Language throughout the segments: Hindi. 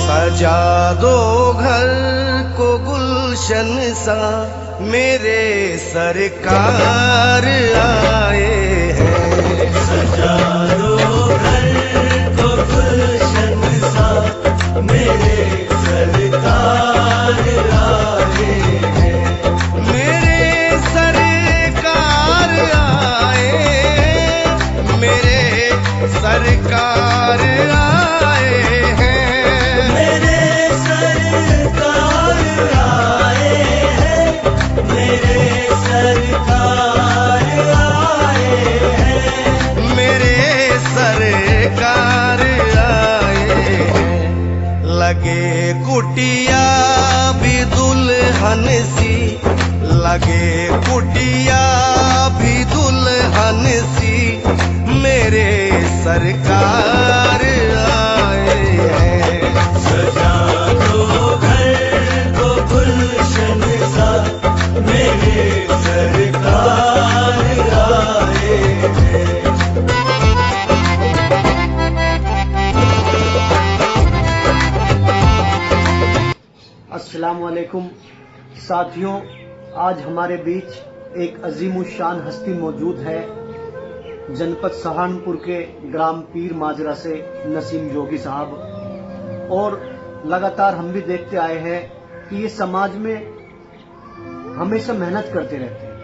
सजा दो घर को गुलशन सा, मेरे सरकार आए हैं। सजा दो घर को गुलशन सा, मेरे सरकार आए हैं। मेरे सरकार आए, मेरे सरकार आए हैं। मेरे सरकार आए हैं, मेरे सरकार आए हैं। मेरे सरकार आए हैं। लगे कुटिया भी दुल्हन सी, लगे कुटिया भी दुल्हन सी, मेरे सरकार आए हैं। सजा दो घर को गुलशन सा, मेरे सरकार आए हैं। अस्सलाम वालेकुम साथियों, आज हमारे बीच एक अजीमुशान हस्ती मौजूद है। जनपद सहारनपुर के ग्राम पीर माजरा से नसीम जोगी साहब। और लगातार हम भी देखते आए हैं कि ये समाज में हमेशा मेहनत करते रहते हैं,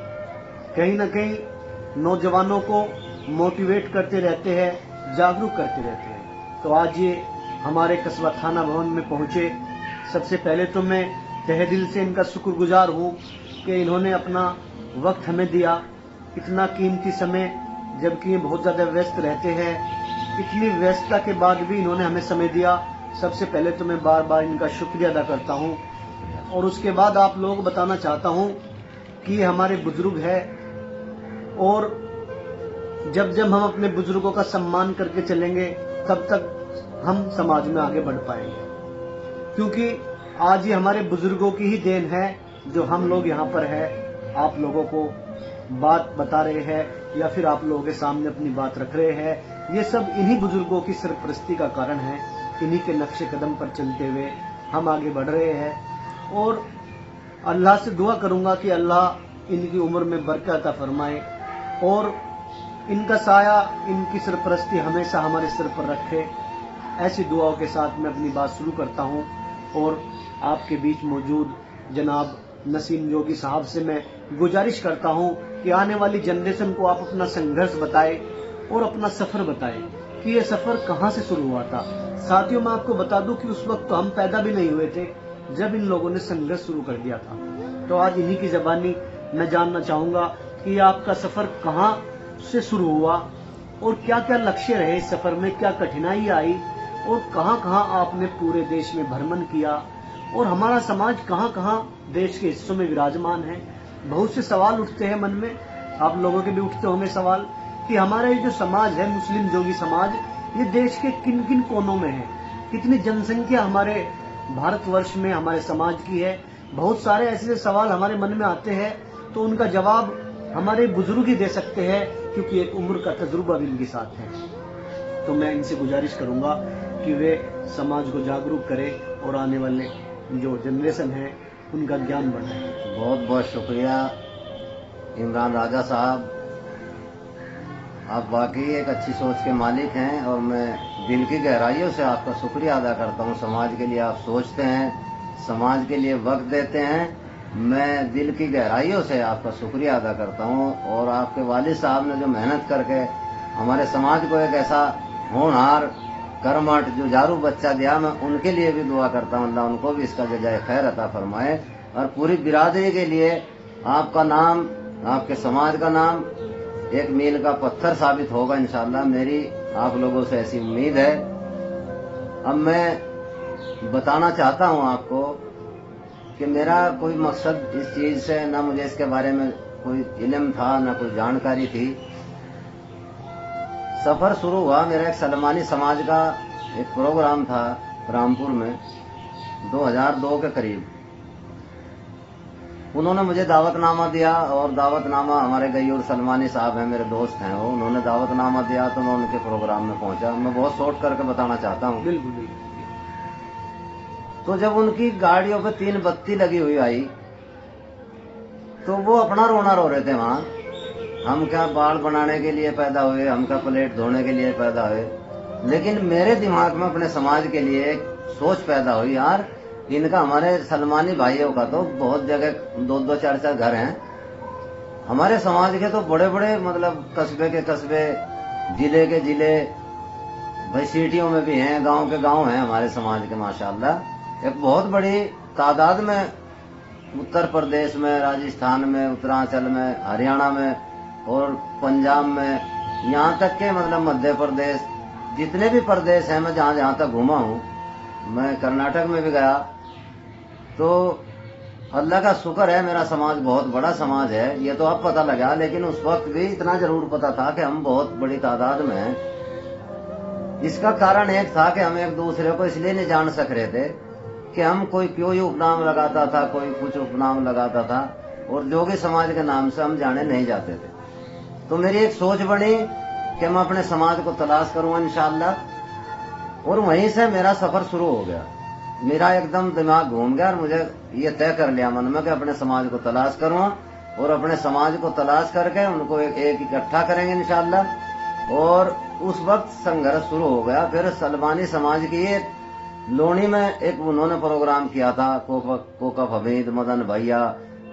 कहीं ना कहीं नौजवानों को मोटिवेट करते रहते हैं, जागरूक करते रहते हैं। तो आज ये हमारे कस्बा थाना भवन में पहुंचे। सबसे पहले तो मैं तहे दिल से इनका शुक्रगुजार हूँ कि इन्होंने अपना वक्त हमें दिया, इतना कीमती समय, जबकि ये बहुत ज्यादा व्यस्त रहते हैं। इतनी व्यस्तता के बाद भी इन्होंने हमें समय दिया। सबसे पहले तो मैं बार बार इनका शुक्रिया अदा करता हूँ। और उसके बाद आप लोगों को बताना चाहता हूँ कि ये हमारे बुजुर्ग है, और जब जब हम अपने बुजुर्गों का सम्मान करके चलेंगे तब तक हम समाज में आगे बढ़ पाएंगे। क्योंकि आज ये हमारे बुजुर्गों की ही देन है जो हम लोग यहाँ पर है, आप लोगों को बात बता रहे हैं या फिर आप लोगों के सामने अपनी बात रख रहे हैं। ये सब इन्हीं बुजुर्गों की सरपरस्ती का कारण है। इन्हीं के नक्शे कदम पर चलते हुए हम आगे बढ़ रहे हैं। और अल्लाह से दुआ करूंगा कि अल्लाह इनकी उम्र में बरकत अता फरमाए और इनका साया, इनकी सरपरस्ती हमेशा हमारे सिर पर रखे। ऐसी दुआओं के साथ मैं अपनी बात शुरू करता हूं। और आपके बीच मौजूद जनाब नसीम जोगी साहब से मैं गुजारिश करता हूं कि आने वाली जनरेशन को आप अपना संघर्ष बताएं और अपना सफर बताएं कि ये सफर कहां से शुरू हुआ था। साथियों, मैं आपको बता दूं कि उस वक्त तो हम पैदा भी नहीं हुए थे जब इन लोगों ने संघर्ष शुरू कर दिया था। तो आज इन्हीं की जबानी मैं जानना चाहूंगा कि आपका सफर कहां से शुरू हुआ और क्या क्या लक्ष्य रहे इस सफर में, क्या कठिनाई आई और कहां कहां आपने पूरे देश में भ्रमण किया और हमारा समाज कहां कहां देश के हिस्सों में विराजमान है। बहुत से सवाल उठते हैं मन में, आप लोगों के भी उठते होंगे सवाल कि हमारा ये जो समाज है, मुस्लिम जोगी समाज, ये देश के किन किन कोनों में है, कितनी जनसंख्या हमारे भारतवर्ष में हमारे समाज की है। बहुत सारे ऐसे सवाल हमारे मन में आते हैं, तो उनका जवाब हमारे बुजुर्ग ही दे सकते हैं, क्योंकि एक उम्र का तजुर्बा भी इनके साथ है। तो मैं इनसे गुजारिश करूंगा कि वे समाज को जागरूक करें और आने वाले जो जनरेशन है उनका ज्ञान बढ़ाएं। बहुत बहुत शुक्रिया इमरान राजा साहब, आप वाकई एक अच्छी सोच के मालिक हैं और मैं दिल की गहराइयों से आपका शुक्रिया अदा करता हूं। समाज के लिए आप सोचते हैं, समाज के लिए वक्त देते हैं। मैं दिल की गहराइयों से आपका शुक्रिया अदा करता हूं। और आपके वालिद साहब ने जो मेहनत करके हमारे समाज को एक ऐसा होनहार, कर्मठ, जुझारू बच्चा दिया, मैं उनके लिए भी दुआ करता हूं, अल्लाह उनको भी इसका जज़ाए खैर अता फरमाए। और पूरी बिरादरी के लिए आपका नाम, आपके समाज का नाम एक मील का पत्थर साबित होगा इंशाअल्लाह। मेरी आप लोगों से ऐसी उम्मीद है। अब मैं बताना चाहता हूं आपको कि मेरा कोई मकसद इस चीज से, ना मुझे इसके बारे में कोई इल्म था, ना कोई जानकारी थी। सफर शुरू हुआ, मेरा एक सलमानी समाज का एक प्रोग्राम था रामपुर में 2002 के करीब। उन्होंने मुझे दावतनामा दिया और दावतनामा, हमारे गयूर सलमानी साहब हैं, मेरे दोस्त हैं वो, उन्होंने दावतनामा दिया तो मैं उनके प्रोग्राम में पहुंचा। मैं बहुत शॉर्ट करके बताना चाहता हूँ। बिल्कुल। तो जब उनकी गाड़ियों पे 3 बत्ती लगी हुई आई तो वो अपना रोना रो रहे थे वहां। हम क्या बाल बनाने के लिए पैदा हुए, हम क्या प्लेट धोने के लिए पैदा हुए। लेकिन मेरे दिमाग में अपने समाज के लिए एक सोच पैदा हुई, यार इनका, हमारे सलमानी भाइयों का तो बहुत जगह 2-2 4-4 घर हैं। हमारे समाज के तो बड़े बड़े मतलब कस्बे के कस्बे, जिले के जिले, भाई सिटियों में भी हैं, गांव के गांव हैं हमारे समाज के माशाल्लाह। एक बहुत बड़ी तादाद में उत्तर प्रदेश में, राजस्थान में, उत्तरांचल में, हरियाणा में और पंजाब में, यहाँ तक के मतलब मध्य प्रदेश, जितने भी प्रदेश हैं मैं जहाँ जहाँ तक घूमा हूँ, मैं कर्नाटक में भी गया। तो अल्लाह का शुक्र है, मेरा समाज बहुत बड़ा समाज है, ये तो अब पता लगा। लेकिन उस वक्त भी इतना जरूर पता था कि हम बहुत बड़ी तादाद में हैं। इसका कारण एक था कि हम एक दूसरे को इसलिए नहीं जान सक रहे थे कि हम कोई क्यों उपनाम लगाता था, कोई कुछ उपनाम लगाता था, और जोगी समाज के नाम से हम जाने नहीं जाते थे। तो मेरी एक सोच बनी कि मैं अपने समाज को तलाश करूंगा इंशाअल्लाह। और वहीं से मेरा सफर शुरू हो गया। मेरा एकदम दिमाग घूम गया और मुझे ये तय कर लिया मन में कि अपने समाज को तलाश करूंगा, और अपने समाज को तलाश करके उनको एक इकट्ठा करेंगे इंशाअल्लाह। और उस वक्त संघर्ष शुरू हो गया। फिर सलमानी समाज की एक लोनी में एक उन्होंने प्रोग्राम किया था, कोका हमीद, मदन भैया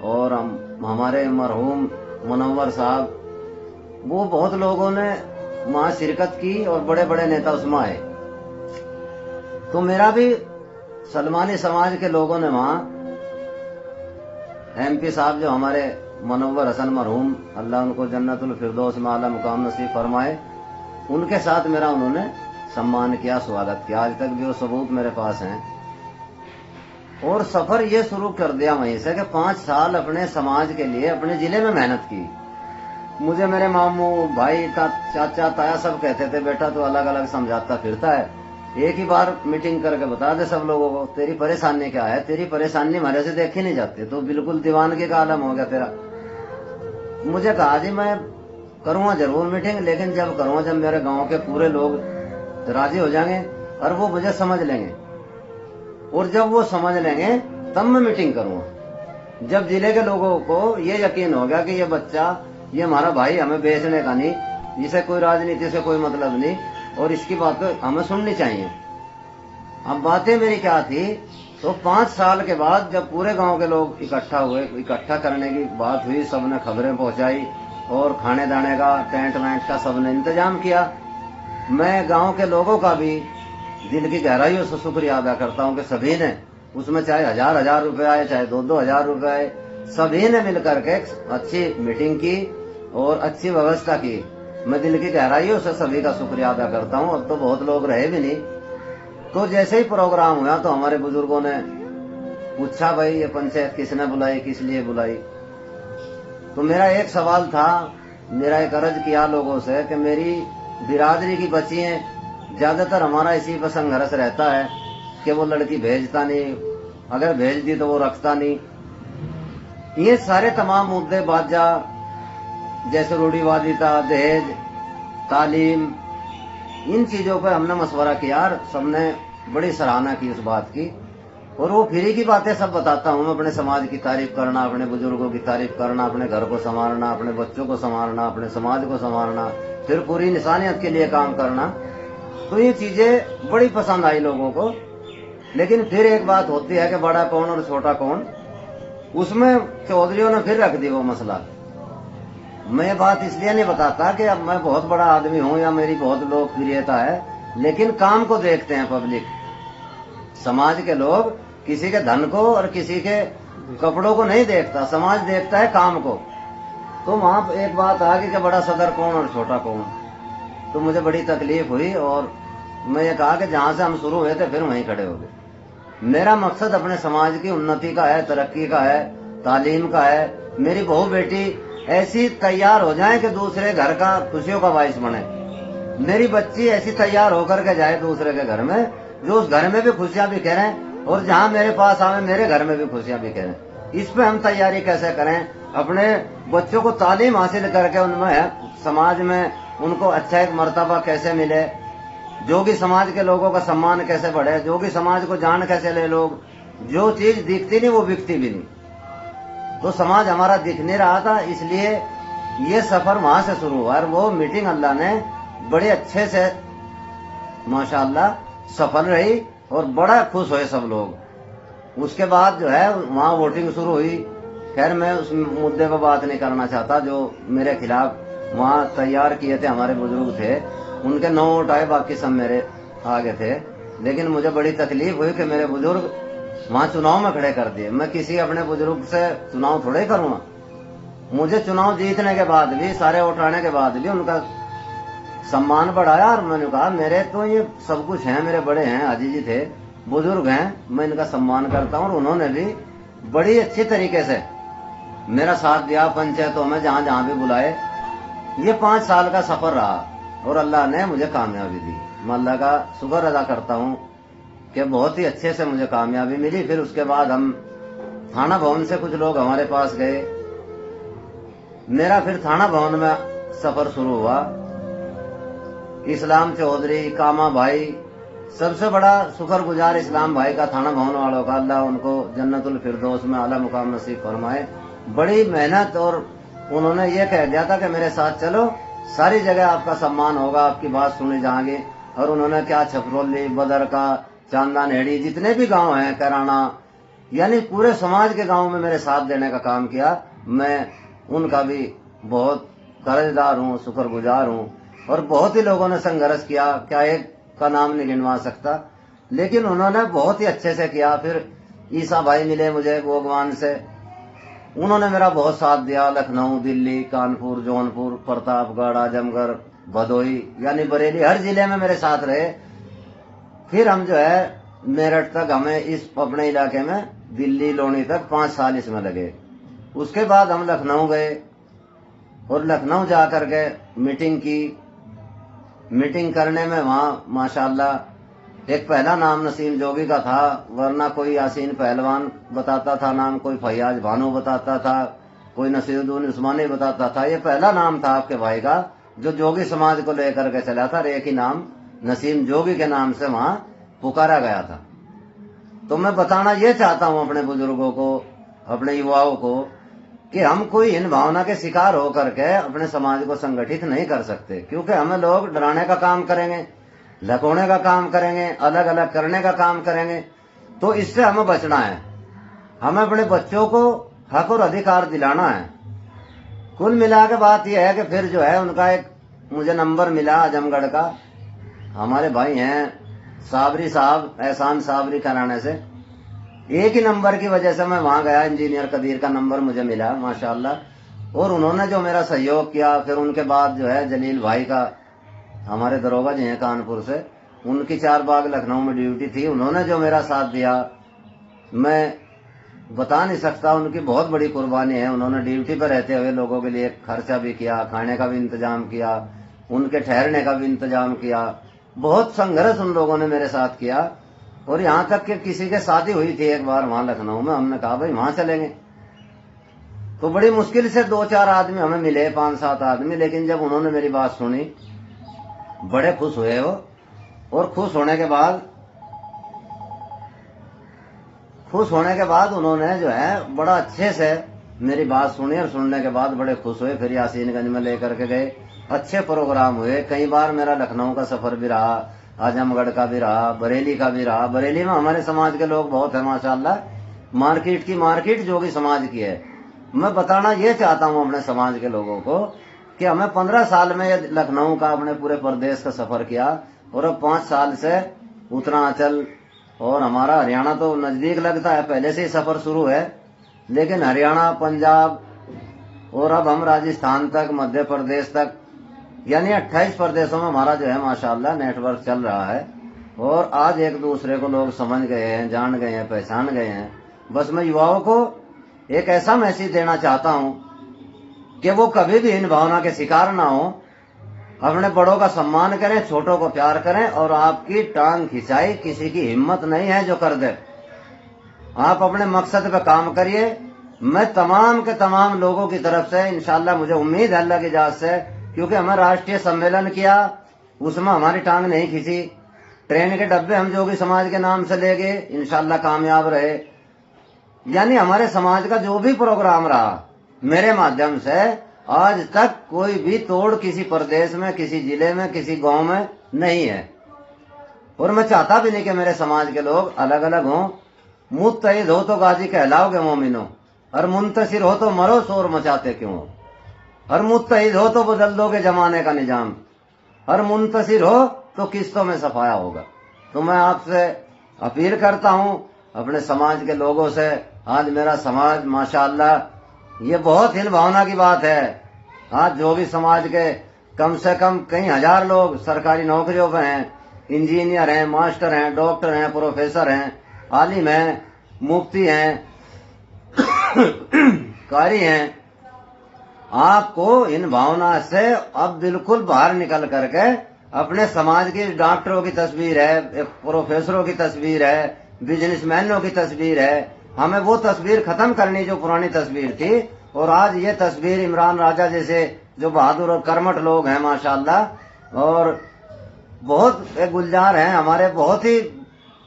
और हमारे मरहूम मुनव्वर साहब, वो बहुत लोगों ने वहां शिरकत की और बड़े बड़े नेता उसमें आए। तो मेरा भी सलमानी समाज के लोगों ने वहां MP साहब जो हमारे मुनव्वर हसन मरहूम, अल्लाह उनको जन्नतुल फिरदौस में आला मुकाम नसीब फरमाए, उनके साथ मेरा उन्होंने सम्मान किया, स्वागत किया। आज तक भी वो सबूत मेरे पास हैं। और सफर ये शुरू कर दिया वहीं से कि 5 साल अपने समाज के लिए अपने जिले में मेहनत की। मुझे मेरे मामू, भाई, चाचा, ताया सब कहते थे, बेटा तो अलग अलग समझाता फिरता है, एक ही बार मीटिंग करके बता दे सब लोगों को तेरी परेशानी क्या है। तेरी परेशानी हमारे से देखी नहीं जाती, तो बिल्कुल दीवानगी का आलम हो गया तेरा। मुझे कहा जी मैं करूंगा जरूर मीटिंग, लेकिन जब करूंगा जब मेरे गांव के पूरे लोग राजी हो जाएंगे और वो मुझे समझ लेंगे, और जब वो समझ लेंगे तब मैं मीटिंग करूंगा। जब जिले के लोगों को ये यकीन हो गया कि ये बच्चा, ये हमारा भाई, हमें बेचने का नहीं, इसे कोई राजनीति से कोई मतलब नहीं, और इसकी बात हमें सुननी चाहिए। अब बातें मेरी क्या थी, तो 5 साल के बाद जब पूरे गांव के लोग इकट्ठा हुए, इकट्ठा करने की बात हुई, सबने खबरें पहुंचाई और खाने दाने का, टेंट वेंट का सबने इंतजाम किया। मैं गांव के लोगों का भी दिल की गहराइयों से शुक्रिया अदा करता हूं कि सभी ने, उसमें चाहे 1000 रुपए आए, चाहे 2-2 हजार रुपए आए, सभी ने मिलकर के अच्छी मीटिंग की और अच्छी व्यवस्था की। मैं दिल की गहराइयों से सभी का शुक्रिया अदा करता हूं। अब तो बहुत लोग रहे भी नहीं। तो जैसे ही प्रोग्राम हुआ तो हमारे बुजुर्गों ने पूछा, भाई ये पंचायत किसने बुलाई, किस लिए बुलाई। तो मेरा एक सवाल था, मेरा एक अर्ज किया लोगों से कि मेरी बिरादरी की बच्चियां, ज्यादातर हमारा इसी पर संघर्ष रहता है कि वो लड़की भेजता नहीं, अगर भेज दी तो वो रखता नहीं। ये सारे तमाम मुद्दे बाजा, जैसे रूढ़िवादिता, दहेज, तालीम, इन चीजों पर हमने मशवरा किया। सबने बड़ी सराहना की उस बात की, और वो फ्री की बातें सब बताता हूँ। अपने समाज की तारीफ करना, अपने बुजुर्गों की तारीफ करना, अपने घर को संवारना, अपने बच्चों को संवारना, अपने समाज को संवारना, फिर पूरी इंसानियत के लिए काम करना। तो ये चीजें बड़ी पसंद आई लोगों को। लेकिन फिर एक बात होती है कि बड़ा कौन और छोटा कौन, उसमें चौधरियों ने फिर रख दी वो मसला। मैं ये बात इसलिए नहीं बताता कि अब मैं बहुत बड़ा आदमी हूं या मेरी बहुत लोकप्रियता है, लेकिन काम को देखते हैं पब्लिक। समाज के लोग किसी के धन को और किसी के कपड़ों को नहीं देखता, समाज देखता है काम को। तो वहां एक बात आ गई कि बड़ा सदर कौन और छोटा कौन। तो मुझे बड़ी तकलीफ हुई और मैं ये कहा कि जहां से हम शुरू हुए थे फिर वहीं खड़े हो गए। मेरा मकसद अपने समाज की उन्नति का है, तरक्की का है, तालीम का है। मेरी बहू बेटी ऐसी तैयार हो जाए कि दूसरे घर का खुशियों का बाइस बने। मेरी बच्ची ऐसी तैयार होकर के जाए दूसरे के घर में, जो उस घर में भी खुशियां भी करें और जहां मेरे पास आवे मेरे घर में भी खुशियां भी करें। इस पे हम तैयारी कैसे करें, अपने बच्चों को तालीम हासिल करके उनमें समाज में उनको अच्छा एक मर्तबा कैसे मिले, जोगी समाज के लोगों का सम्मान कैसे बढ़े, जोगी समाज को जान कैसे ले लोग, जो चीज दिखती नहीं वो बिकती भी नहीं। तो समाज हमारा दिख नहीं रहा था, इसलिए ये सफर वहां से शुरू हुआ और वो मीटिंग अल्लाह ने बड़े अच्छे से माशाअल्लाह सफल रही और बड़ा खुश हुए सब लोग। उसके बाद जो है वहां वोटिंग शुरू हुई। खैर मैं उस मुद्दे पर बात नहीं करना चाहता, जो मेरे खिलाफ वहां तैयार किए थे हमारे बुजुर्ग थे, उनके 9 वोट आए, बाकी सब मेरे आगे थे। लेकिन मुझे बड़ी तकलीफ हुई कि मेरे बुजुर्ग वहां चुनाव में खड़े कर दिए। मैं किसी अपने बुजुर्ग से चुनाव थोड़े करूंगा। मुझे चुनाव जीतने के बाद भी, सारे वोट आने के बाद भी उनका सम्मान बढ़ाया और मैंने कहा मेरे तो ये सब कुछ है, मेरे बड़े हैं, हाजी जी थे, बुजुर्ग हैं, मैं इनका सम्मान करता हूँ। और उन्होंने भी बड़ी अच्छी तरीके से मेरा साथ दिया पंचायतों में, जहां जहां भी बुलाए। ये 5 साल का सफर रहा और अल्लाह ने मुझे कामयाबी दी। मैं अल्लाह का शुक्र अदा करता हूँ कि बहुत ही अच्छे से मुझे कामयाबी मिली। फिर उसके बाद हम थाना भवन से कुछ लोग हमारे पास गए, मेरा फिर थाना भवन में सफर शुरू हुआ। इस्लाम चौधरी, कामा भाई, सबसे बड़ा शुक्रगुजार इस्लाम भाई का, थाना भवन वालों का, अल्लाह उनको जन्नतुल फिरदौस में आला मुकाम नसीब फरमाए। बड़ी मेहनत, और उन्होंने ये कह दिया था कि मेरे साथ चलो, सारी जगह आपका सम्मान होगा, आपकी बात सुनी जाएगी। और उन्होंने क्या छपरोली, बदर का, चांदा नेड़ी, जितने भी गांव हैं, कराना, यानी पूरे समाज के गांव में मेरे साथ देने का काम किया। मैं उनका भी बहुत कर्जदार हूँ, शुक्रगुजार हूँ। और बहुत ही लोगों ने संघर्ष किया, क्या एक का नाम नहीं गिनवा सकता, लेकिन उन्होंने बहुत ही अच्छे से किया। फिर ईसा भाई मिले मुझे गोगवान से, उन्होंने मेरा बहुत साथ दिया। लखनऊ, दिल्ली, कानपुर, जौनपुर, प्रतापगढ़, आजमगढ़, भदोही, यानी बरेली, हर जिले में मेरे साथ रहे। फिर हम जो है मेरठ तक, हमें इस अपने इलाके में दिल्ली लोनी तक 5 साल इसमें लगे। उसके बाद हम लखनऊ गए और लखनऊ जाकर के मीटिंग की। मीटिंग करने में वहां माशाअल्लाह एक पहला नाम नसीम जोगी का था, वरना कोई यासीन पहलवान बताता था नाम, कोई फैयाज भानु बताता था, कोई नसीरुद्दीन उस्मानी बताता था। ये पहला नाम था आपके भाई का जो जोगी समाज को लेकर के चला था। एक ही नाम नसीम जोगी के नाम से वहां पुकारा गया था। तो मैं बताना ये चाहता हूं अपने बुजुर्गों को, अपने युवाओं को, कि हम कोई इन भावना के शिकार होकर के अपने समाज को संगठित नहीं कर सकते, क्योंकि हमें लोग डराने का काम करेंगे, लकोड़ने का काम करेंगे, अलग अलग करने का काम करेंगे। तो इससे हमें बचना है। हमें अपने बच्चों को हक और अधिकार दिलाना है। कुल मिला के बात यह है कि फिर जो है उनका एक मुझे नंबर मिला आजमगढ़ का, हमारे भाई हैं साबरी साहब, एहसान साबरी कराने से। एक ही नंबर की वजह से मैं वहां गया, इंजीनियर कदीर का नंबर मुझे मिला माशाअल्लाह। और उन्होंने जो मेरा सहयोग किया, फिर उनके बाद जो है जलील भाई का, हमारे दरोगा जी हैं कानपुर से, उनकी 4 बाग लखनऊ में ड्यूटी थी, उन्होंने जो मेरा साथ दिया मैं बता नहीं सकता। उनकी बहुत बड़ी कुर्बानी है। उन्होंने ड्यूटी पर रहते हुए लोगों के लिए खर्चा भी किया, खाने का भी इंतजाम किया, उनके ठहरने का भी इंतजाम किया। बहुत संघर्ष उन लोगों ने मेरे साथ किया। और यहाँ तक कि किसी के शादी हुई थी एक बार वहां लखनऊ में, हमने कहा भाई वहां चलेंगे। तो बड़ी मुश्किल से 2-4 आदमी हमें मिले, 5-7 आदमी, लेकिन जब उन्होंने मेरी बात सुनी बड़े खुश हुए वो। और खुश होने के बाद उन्होंने जो है बड़ा अच्छे से मेरी बात सुनी, और सुनने के बाद बड़े खुश हुए। फिर यासीनगंज में लेकर के गए, अच्छे प्रोग्राम हुए। कई बार मेरा लखनऊ का सफर भी रहा, आजमगढ़ का भी रहा, बरेली का भी रहा। बरेली में हमारे समाज के लोग बहुत है माशाअल्लाह, मार्केट जोगी समाज की है। मैं बताना ये चाहता हूँ अपने समाज के लोगों को कि हमें 15 साल में लखनऊ का, अपने पूरे प्रदेश का सफर किया, और अब 5 साल से उत्तरांचल और हमारा हरियाणा तो नजदीक लगता है, पहले से ही सफर शुरू है। लेकिन हरियाणा, पंजाब और अब हम राजस्थान तक, मध्य प्रदेश तक, यानी 28 प्रदेशों में हमारा जो है माशाअल्लाह नेटवर्क चल रहा है। और आज एक दूसरे को लोग समझ गए हैं, जान गए हैं, पहचान गए हैं। बस मैं युवाओं को एक ऐसा मैसेज देना चाहता हूं कि वो कभी भी इन भावना के शिकार ना हो, अपने बड़ों का सम्मान करें, छोटों को प्यार करें। और आपकी टांग खिंचाई किसी की हिम्मत नहीं है जो कर दे। आप अपने मकसद पे काम करिए। मैं तमाम के तमाम लोगों की तरफ से इंशाअल्लाह, मुझे उम्मीद है अल्लाह की इजाजत से, क्योंकि हमें राष्ट्रीय सम्मेलन किया, उसमें हमारी टांग नहीं खींची। ट्रेन के डब्बे हम जोगी समाज के नाम से ले गए, इंशाल्लाह कामयाब रहे। यानी हमारे समाज का जो भी प्रोग्राम रहा मेरे माध्यम से आज तक कोई भी तोड़ किसी प्रदेश में, किसी जिले में, किसी गांव में नहीं है। और मैं चाहता भी नहीं कि मेरे समाज के लोग अलग अलग हों। मुत्तहिद हो तो गाजी कहलाओगे मोमिनो, और मुंतशिर हो तो मरो शोर मचाते क्यों हो। और मुत्तहिद हो तो बदल दोगे जमाने का निजाम, और मुंतशिर हो तो किस्तों में सफाया होगा। तो मैं आपसे अपील करता हूं अपने समाज के लोगों से, आज मेरा समाज माशाअल्लाह ये बहुत हिल भावना की बात है। आज जोगी समाज के कम से कम कई हजार लोग सरकारी नौकरियों पे हैं, इंजीनियर हैं, मास्टर हैं, डॉक्टर हैं, प्रोफेसर हैं, आलिम हैं, मुफ्ती हैं, कारी हैं। आपको इन भावना से अब बिल्कुल बाहर निकल करके अपने समाज की डॉक्टरों की तस्वीर है, प्रोफेसरों की तस्वीर है, बिजनेसमैनों की तस्वीर है, हमें वो तस्वीर खत्म करनी जो पुरानी तस्वीर थी। और आज ये तस्वीर इमरान राजा जैसे जो बहादुर और कर्मठ लोग हैं माशाअल्लाह, और बहुत गुलजार हैं हमारे, बहुत ही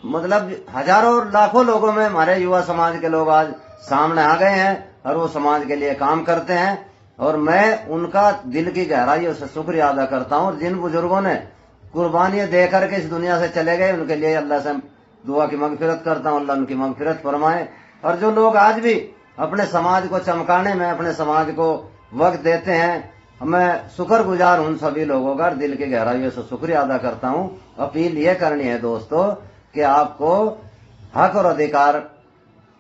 मतलब हजारों और लाखों लोगों में हमारे युवा समाज के लोग आज सामने आ गए हैं और वो समाज के लिए काम करते हैं। और मैं उनका दिल की गहराइयों से शुक्रिया अदा करता हूँ। और जिन बुजुर्गों ने कुर्बानियां दे करके इस दुनिया से चले गए उनके लिए अल्लाह से दुआ की मगफिरत करता हूँ, अल्लाह उनकी मगफिरत फरमाए। और जो लोग आज भी अपने समाज को चमकाने में अपने समाज को वक्त देते हैं, मैं शुक्रगुजार उन सभी लोगों का दिल की गहराइयों से शुक्रिया अदा करता हूँ। अपील ये करनी है दोस्तों कि आपको हक और अधिकार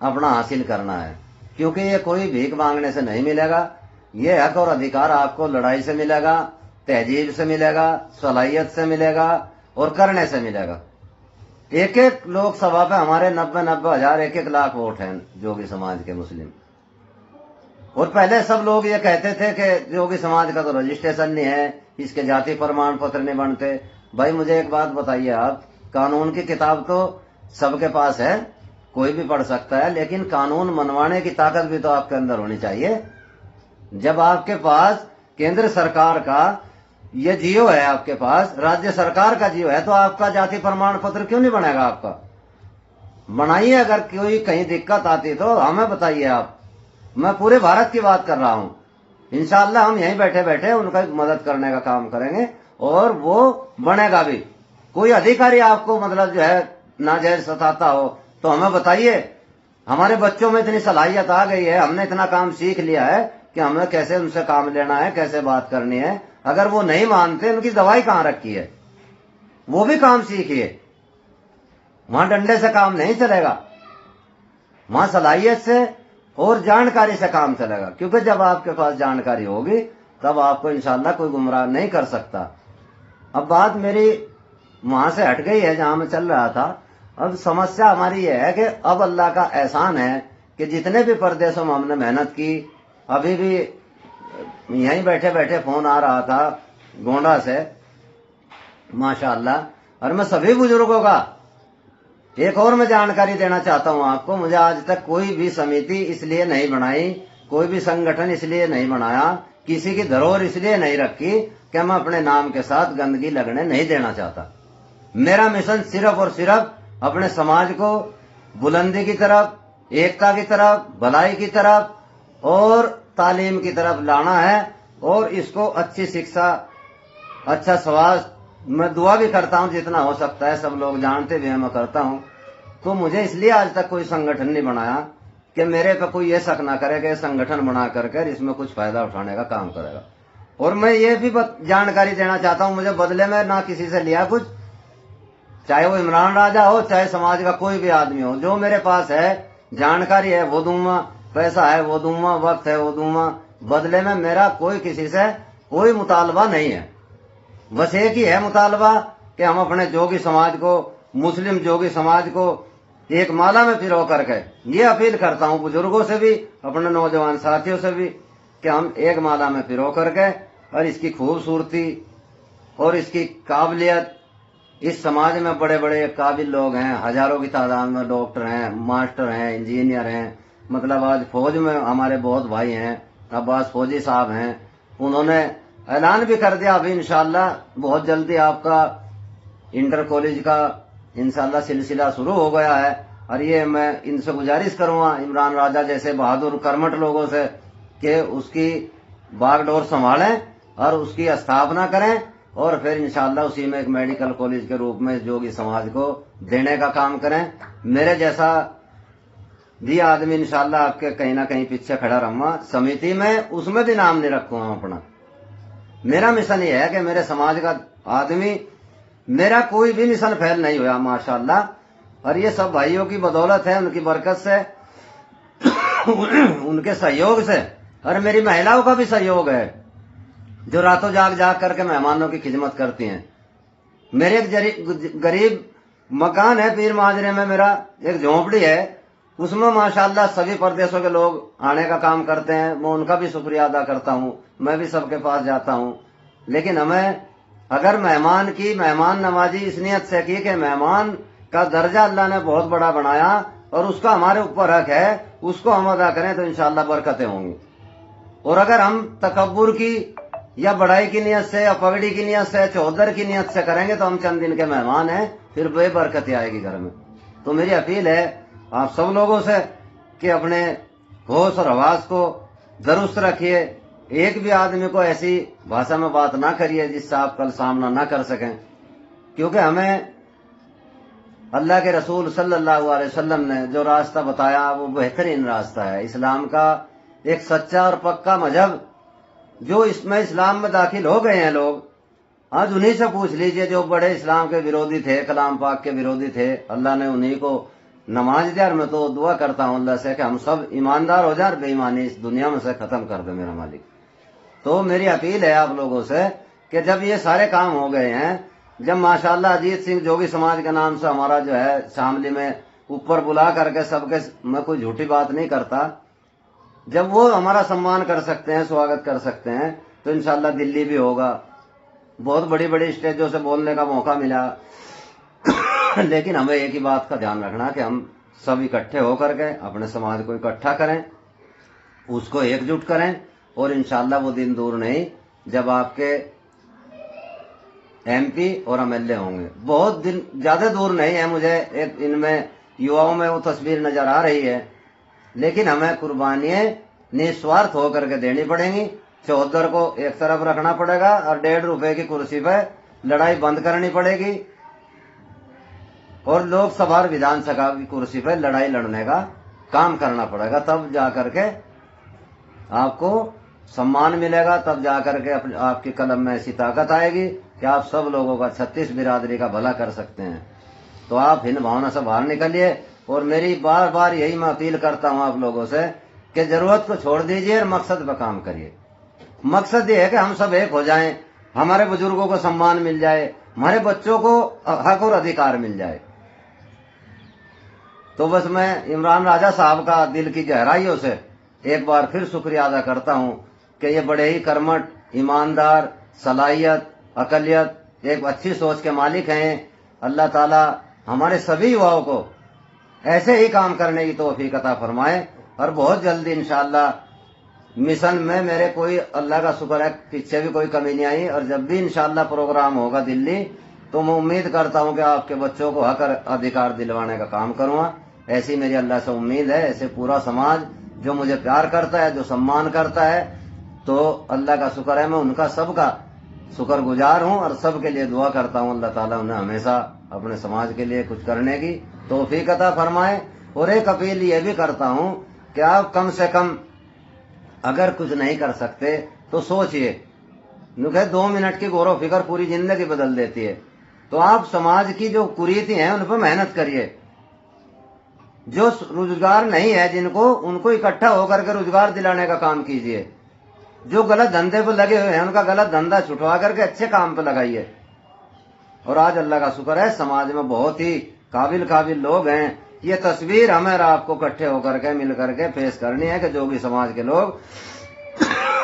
अपना हासिल करना है, क्योंकि ये कोई भीख मांगने से नहीं मिलेगा। ये हक और अधिकार आपको लड़ाई से मिलेगा, तहजीब से मिलेगा, सलाहियत से मिलेगा और करने से मिलेगा। एक एक लोकसभा पे हमारे 90-90 हजार 1-1 लाख वोट हैं जोगी समाज के मुस्लिम। और पहले सब लोग ये कहते थे कि जोगी समाज का तो रजिस्ट्रेशन नहीं है, इसके जाति प्रमाण पत्र नहीं बनते। भाई मुझे एक बात बताइए, आप कानून की किताब तो सबके पास है, कोई भी पढ़ सकता है, लेकिन कानून मनवाने की ताकत भी तो आपके अंदर होनी चाहिए। जब आपके पास केंद्र सरकार का ये जियो है, आपके पास राज्य सरकार का जियो है, तो आपका जाति प्रमाण पत्र क्यों नहीं बनेगा? आपका बनाइए। अगर कोई कहीं दिक्कत आती तो हमें बताइए आप। मैं पूरे भारत की बात कर रहा हूं। इंशाअल्लाह हम यहीं बैठे बैठे उनका मदद करने का काम करेंगे और वो बनेगा भी। कोई अधिकारी आपको मतलब जो है नाजायज सताता हो तो हमें बताइए। हमारे बच्चों में इतनी सलाहियत आ गई है, हमने इतना काम सीख लिया है कि हमें कैसे उनसे काम लेना है, कैसे बात करनी है। अगर वो नहीं मानते, उनकी दवाई कहाँ रखी है, वो भी काम सीखिए। वहां डंडे से काम नहीं चलेगा, वहां सलाहियत से और जानकारी से काम चलेगा। क्योंकि जब आपके पास जानकारी होगी तब आपको इंशाअल्लाह कोई गुमराह नहीं कर सकता। अब बात मेरी वहां से हट गई है जहां मैं चल रहा था। अब समस्या हमारी यह है कि अब अल्लाह का एहसान है कि जितने भी प्रदेशों में हमने मेहनत की, अभी भी यहीं बैठे बैठे फोन आ रहा था गोंडा से माशाअल्लाह। और मैं सभी बुजुर्गों का एक और मैं जानकारी देना चाहता हूं आपको। मुझे आज तक कोई भी समिति इसलिए नहीं बनाई, कोई भी संगठन इसलिए नहीं बनाया, किसी की धरोहर इसलिए नहीं रखी कि मैं अपने नाम के साथ गंदगी लगने नहीं देना चाहता। मेरा मिशन सिर्फ और सिर्फ अपने समाज को बुलंदी की तरफ, एकता की तरफ, भलाई की तरफ और तालीम की तरफ लाना है। और इसको अच्छी शिक्षा, अच्छा स्वास्थ्य, मैं दुआ भी करता हूं जितना हो सकता है, सब लोग जानते भी हैं मैं करता हूं। तो मुझे इसलिए आज तक कोई संगठन नहीं बनाया कि मेरे पे कोई ये शक ना करे कि संगठन बना करके इसमें कुछ फायदा उठाने का काम करेगा। और मैं ये भी जानकारी देना चाहता हूं, मुझे बदले में ना किसी से लिया कुछ, चाहे वो इमरान राजा हो, चाहे समाज का कोई भी आदमी हो। जो मेरे पास है जानकारी है वो दूंगा, पैसा है वो दूंगा, वक्त है वो दूंगा। बदले में मेरा कोई किसी से कोई मुतालबा नहीं है। बस एक ही है मुतालबा कि हम अपने जोगी समाज को, मुस्लिम जोगी समाज को एक माला में पिरो करके, ये अपील करता हूं बुजुर्गों से भी, अपने नौजवान साथियों से भी, कि हम एक माला में पिरो करके और इसकी खूबसूरती और इसकी काबिलियत, इस समाज में बड़े बड़े काबिल लोग हैं, हजारों की तादाद में डॉक्टर हैं, मास्टर हैं, इंजीनियर हैं। मतलब आज फौज में हमारे बहुत भाई हैं, अब्बास फौजी साहब हैं, उन्होंने ऐलान भी कर दिया अभी इंशाल्लाह बहुत जल्दी आपका इंटर कॉलेज का इंशाल्लाह सिलसिला शुरू हो गया है। और ये मैं इनसे गुजारिश करूंगा इमरान राजा जैसे बहादुर कर्मठ लोगों से कि उसकी बागडोर संभालें और उसकी स्थापना करें और फिर इंशाल्लाह उसी में एक मेडिकल कॉलेज के रूप में जोगी समाज को देने का काम करें। मेरे जैसा भी आदमी इंशाल्लाह आपके कहीं ना कहीं पीछे खड़ा रहूंगा समिति में, उसमें भी नाम नहीं रखूंगा अपना। मेरा मिशन ये है कि मेरे समाज का आदमी, मेरा कोई भी मिशन फेल नहीं हुआ माशाल्लाह। और ये सब भाइयों की बदौलत है, उनकी बरकत से उनके सहयोग से, और मेरी महिलाओं का भी सहयोग है जो रातों जाग जाग करके मेहमानों की खिदमत करती हैं। मेरे एक गरीब मकान है पीर माजरे में, मेरा एक झोंपड़ी है, उसमें माशाल्लाह सभी प्रदेशों के लोग आने का काम करते हैं। मैं उनका भी शुक्रिया अदा करता हूँ, मैं भी सबके पास जाता हूँ। लेकिन हमें अगर मेहमान नवाजी इस नियत से की कि मेहमान का दर्जा अल्लाह ने बहुत बड़ा बनाया और उसका हमारे ऊपर हक है, उसको हम अदा करें तो इंशाल्लाह बरकतें होंगी। और अगर हम तकब्बुर की या बड़ाई की नियत से या पगड़ी की नियत से, चौधर की नियत से करेंगे तो हम चंद दिन के मेहमान हैं, फिर बेबरकती आएगी घर में। तो मेरी अपील है आप सब लोगों से कि अपने होश और हवास को दुरुस्त रखिए। एक भी आदमी को ऐसी भाषा में बात ना करिए जिससे आप कल सामना ना कर सकें, क्योंकि हमें अल्लाह के रसूल सल्लल्लाहु अलैहि वसल्लम ने जो रास्ता बताया वो बेहतरीन रास्ता है। इस्लाम का एक सच्चा और पक्का मजहब, जो इसमें इस्लाम में दाखिल हो गए हैं लोग, आज उन्हीं से पूछ लीजिए जो बड़े इस्लाम के विरोधी थे, कलाम पाक के विरोधी थे। अल्लाह ने उन्हीं को नमाज दिया। और मैं तो दुआ करता हूँ अल्लाह से कि हम सब ईमानदार हो जाए और बेईमानी इस दुनिया में से खत्म कर दे मेरा मालिक। तो मेरी अपील है आप लोगों से कि जब ये सारे काम हो गए हैं, जब माशाल्लाह अजीत सिंह जोगी समाज के नाम से हमारा जो है शामली में ऊपर बुला करके सबके, मैं कोई झूठी बात नहीं करता, जब वो हमारा सम्मान कर सकते हैं, स्वागत कर सकते हैं, तो इंशाल्लाह दिल्ली भी होगा। बहुत बड़ी बड़ी स्टेजों से बोलने का मौका मिला लेकिन हमें एक ही बात का ध्यान रखना कि हम सब इकट्ठे होकर के अपने समाज को इकट्ठा करें, उसको एकजुट करें। और इंशाल्लाह वो दिन दूर नहीं जब आपके एमपी और एमएलए होंगे। बहुत दिन ज्यादा दूर नहीं है। मुझे एक इनमें युवाओं में वो तस्वीर नजर आ रही है, लेकिन हमें कुर्बानियां निस्वार्थ होकर के देनी पड़ेंगी। चौधर को एक तरफ रखना पड़ेगा और 1.5 रुपए की कुर्सी पे लड़ाई बंद करनी पड़ेगी और लोकसभा और विधानसभा की कुर्सी पे लड़ाई लड़ने का काम करना पड़ेगा। तब जाकर के आपको सम्मान मिलेगा, तब जाकर के आपकी कलम में ऐसी ताकत आएगी कि आप सब लोगों का 36 बिरादरी का भला कर सकते हैं। तो आप इन भावना से बाहर निकलिए। और मेरी बार बार यही मैं अपील करता हूं आप लोगों से कि जरूरत को छोड़ दीजिए और मकसद पर काम करिए। मकसद ये है कि हम सब एक हो जाएं, हमारे बुजुर्गों को सम्मान मिल जाए, हमारे बच्चों को हक और अधिकार मिल जाए। तो बस मैं इमरान राजा साहब का दिल की गहराइयों से एक बार फिर शुक्रिया अदा करता हूं कि ये बड़े ही कर्मठ, ईमानदार, सलाहियत, अकलियत, एक अच्छी सोच के मालिक हैं। अल्लाह ताला हमारे सभी युवाओं को ऐसे ही काम करने की तौफीक अता फरमाए। और बहुत जल्दी इंशाअल्लाह मिशन में मेरे कोई, अल्लाह का शुक्र है, पीछे भी कोई कमी नहीं आई। और जब भी इंशाअल्लाह प्रोग्राम होगा दिल्ली, तो मैं उम्मीद करता हूं कि आपके बच्चों को हक अधिकार दिलवाने का काम करूंगा। ऐसी मेरी अल्लाह से उम्मीद है। ऐसे पूरा समाज जो मुझे प्यार करता है, जो सम्मान करता है, तो अल्लाह का शुक्र है, मैं उनका सबका शुक्रगुजार हूं और सबके लिए दुआ करता हूं अल्लाह ताला उन्हें हमेशा अपने समाज के लिए कुछ करने की तौफीक अता फरमाए। और एक अपील ये भी करता हूं कि आप कम से कम अगर कुछ नहीं कर सकते तो सोचिए। 2 मिनट की गौर फिक्र पूरी जिंदगी बदल देती है। तो आप समाज की जो कुरीति हैं उन पर मेहनत करिए। जो रोजगार नहीं है जिनको, उनको इकट्ठा होकर के रोजगार दिलाने का काम कीजिए। जो गलत धंधे पर लगे हुए हैं उनका गलत धंधा छुटवा करके अच्छे काम पे लगाइए। और आज अल्लाह का शुक्र है समाज में बहुत ही काबिल लोग हैं। ये तस्वीर हमें और आपको इकट्ठे होकर के मिल करके पेश करनी है कि जोगी समाज के लोग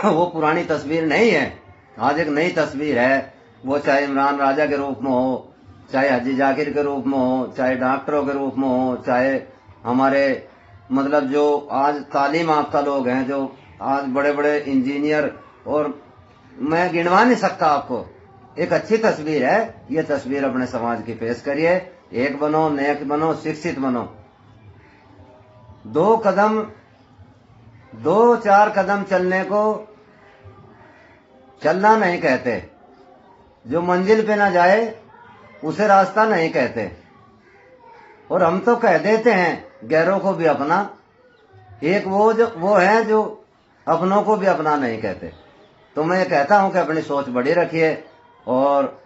वो पुरानी तस्वीर नहीं है, आज एक नई तस्वीर है। वो चाहे इमरान राजा के रूप में हो, चाहे हाजी जाकिर के रूप में हो, चाहे डॉक्टरों के रूप में हो, चाहे हमारे मतलब जो आज तालीम याफ्ता लोग हैं, जो आज बड़े बड़े इंजीनियर और मैं गिनवा नहीं सकता आपको। एक अच्छी तस्वीर है, ये तस्वीर अपने समाज की पेश करिए। एक बनो, नेक बनो, शिक्षित बनो। 2-4 कदम चलने को चलना नहीं कहते, जो मंजिल पे ना जाए उसे रास्ता नहीं कहते। और हम तो कह देते हैं गैरों को भी अपना। एक वो है जो अपनों को भी अपना नहीं कहते। तो मैं ये कहता हूं कि अपनी सोच बड़ी रखिए और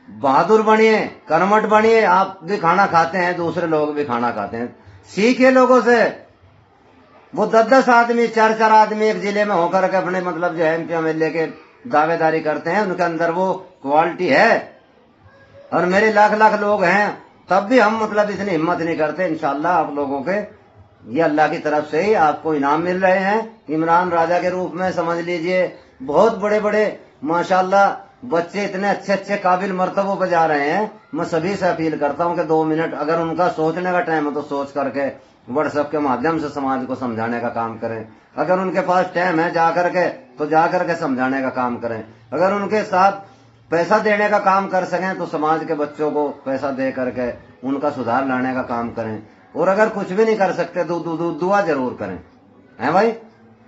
बहादुर बनिए, कर्मठ बनिए। आप भी खाना खाते हैं, दूसरे लोग भी खाना खाते हैं। सीखिए लोगों से। वो 10-10 आदमी, 4-4 आदमी एक जिले में होकर के अपने मतलब जो है एमपी एमएलए के दावेदारी करते हैं, उनके अंदर वो क्वालिटी है। और मेरे लाख लोग हैं, तब भी हम मतलब इतनी हिम्मत नहीं करते। इंशाल्लाह आप लोगों के ये अल्लाह की तरफ से ही आपको इनाम मिल रहे हैं, इमरान राजा के रूप में समझ लीजिए। बहुत बड़े बड़े माशाल्लाह बच्चे इतने अच्छे काबिल मर्तबों पर जा रहे हैं। मैं सभी से अपील करता हूं कि 2 मिनट अगर उनका सोचने का टाइम है तो सोच करके व्हाट्सएप के माध्यम से समाज को समझाने का काम करें। अगर उनके पास टाइम है जाकर के तो जाकर के समझाने का काम करें। अगर उनके साथ पैसा देने का काम कर सकें तो समाज के बच्चों को पैसा दे करके उनका सुधार लाने का काम करें। और अगर कुछ भी नहीं कर सकते तो दुआ जरूर करें, है भाई।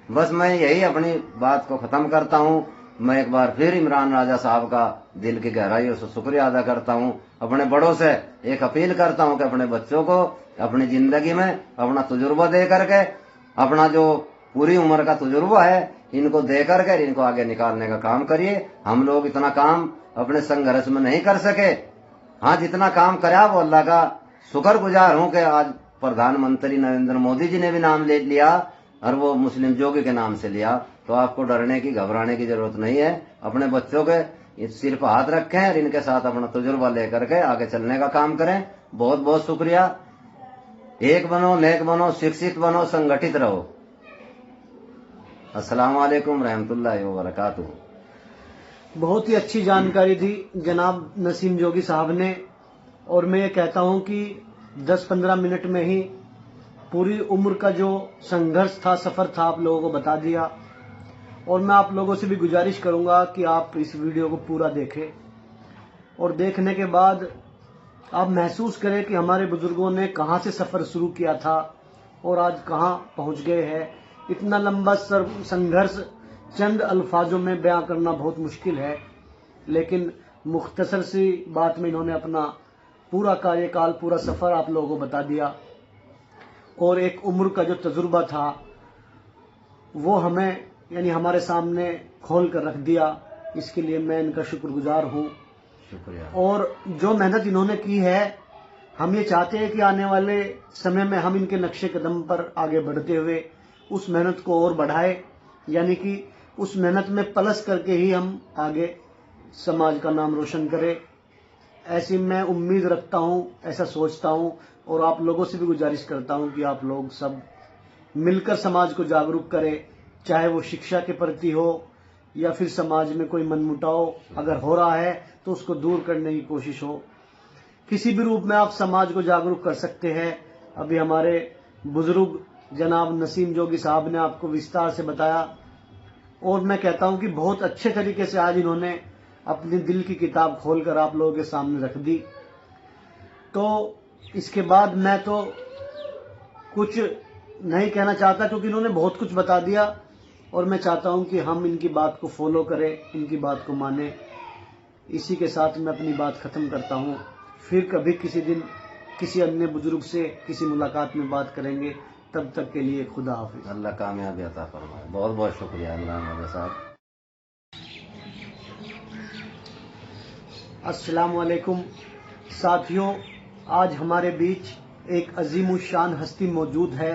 बस मैं यही अपनी बात को खत्म करता हूं। मैं एक बार फिर इमरान राजा साहब का दिल की गहराइयों से शुक्रिया अदा करता हूं। अपने बड़ों से एक अपील करता हूं कि अपने बच्चों को अपनी जिंदगी में अपना तजुर्बा दे करके, अपना जो पूरी उम्र का तजुर्बा है इनको दे करके इनको आगे निकालने का काम करिए। हम लोग इतना काम अपने संघर्ष में नहीं कर सके। हाँ, जितना काम करा वो अल्लाह का शुक्रगुजार हूं कि आज प्रधानमंत्री नरेंद्र मोदी जी ने भी नाम ले लिया और वो मुस्लिम जोगी के नाम से लिया। तो आपको डरने की, घबराने की जरूरत नहीं है। अपने बच्चों के सिर पर हाथ रखें और इनके साथ अपना तजुर्बा लेकर के आगे चलने का काम करें। बहुत बहुत शुक्रिया। एक बनो, नेक बनो, शिक्षित बनो, संगठित रहो। अस्सलाम वालेकुम रहमतुल्लाहि व बरकातुहू। बहुत ही अच्छी जानकारी दी जनाब नसीम जोगी साहब ने। और मैं ये कहता हूं कि 10-15 मिनट में ही पूरी उम्र का जो संघर्ष था, सफर था, आप लोगों को बता दिया। और मैं आप लोगों से भी गुजारिश करूंगा कि आप इस वीडियो को पूरा देखें और देखने के बाद आप महसूस करें कि हमारे बुजुर्गों ने कहां से सफर शुरू किया था और आज कहां पहुंच गए हैं। इतना लंबा संघर्ष चंद अल्फाजों में बयां करना बहुत मुश्किल है, लेकिन मुख्तसर सी बात में इन्होंने अपना पूरा कार्यकाल, पूरा सफर आप लोगों को बता दिया। और एक उम्र का जो तजुर्बा था वो हमें यानी हमारे सामने खोल कर रख दिया। इसके लिए मैं इनका शुक्रगुजार हूँ। शुक्रिया। और जो मेहनत इन्होंने की है, हम ये चाहते हैं कि आने वाले समय में हम इनके नक्शे कदम पर आगे बढ़ते हुए उस मेहनत को और बढ़ाए, यानी कि उस मेहनत में प्लस करके ही हम आगे समाज का नाम रोशन करें। ऐसी मैं उम्मीद रखता हूँ, ऐसा सोचता हूँ। और आप लोगों से भी गुजारिश करता हूँ कि आप लोग सब मिलकर समाज को जागरूक करें, चाहे वो शिक्षा के प्रति हो या फिर समाज में कोई मनमुटाव अगर हो रहा है तो उसको दूर करने की कोशिश हो। किसी भी रूप में आप समाज को जागरूक कर सकते हैं। अभी हमारे बुजुर्ग जनाब नसीम जोगी साहब ने आपको विस्तार से बताया और मैं कहता हूं कि बहुत अच्छे तरीके से आज इन्होंने अपने दिल की किताब खोलकर आप लोगों के सामने रख दी। तो इसके बाद मैं तो कुछ नहीं कहना चाहता क्योंकि इन्होंने बहुत कुछ बता दिया और मैं चाहता हूं कि हम इनकी बात को फॉलो करें, इनकी बात को माने। इसी के साथ मैं अपनी बात खत्म करता हूं। फिर कभी किसी दिन किसी अन्य बुजुर्ग से किसी मुलाकात में बात करेंगे। तब तक के लिए खुदा हाफिज। अल्लाह कामयाबी अता फरमाए। बहुत बहुत शुक्रिया इमरान राजा साहब। अस्सलाम वालेकुम साथियों, आज हमारे बीच एक अजीमुशान हस्ती मौजूद है।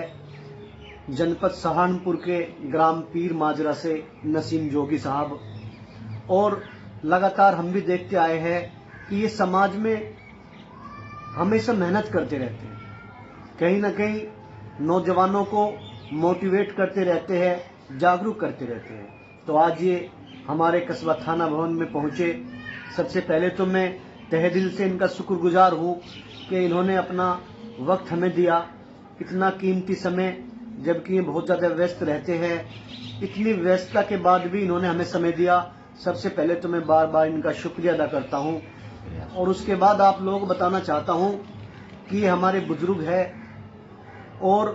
जनपद सहारनपुर के ग्राम पीर माजरा से नसीम जोगी साहब। और लगातार हम भी देखते आए हैं कि ये समाज में हमेशा मेहनत करते रहते हैं, कहीं ना कहीं नौजवानों को मोटिवेट करते रहते हैं, जागरूक करते रहते हैं। तो आज ये हमारे कस्बा थाना भवन में पहुंचे। सबसे पहले तो मैं तहे दिल से इनका शुक्रगुजार हूं कि इन्होंने अपना वक्त हमें दिया, इतना कीमती समय, जबकि ये बहुत ज्यादा व्यस्त रहते हैं। इतनी व्यस्तता के बाद भी इन्होंने हमें समय दिया। सबसे पहले तो मैं बार बार इनका शुक्रिया अदा करता हूं और उसके बाद आप लोगों को बताना चाहता हूं कि ये हमारे बुजुर्ग है और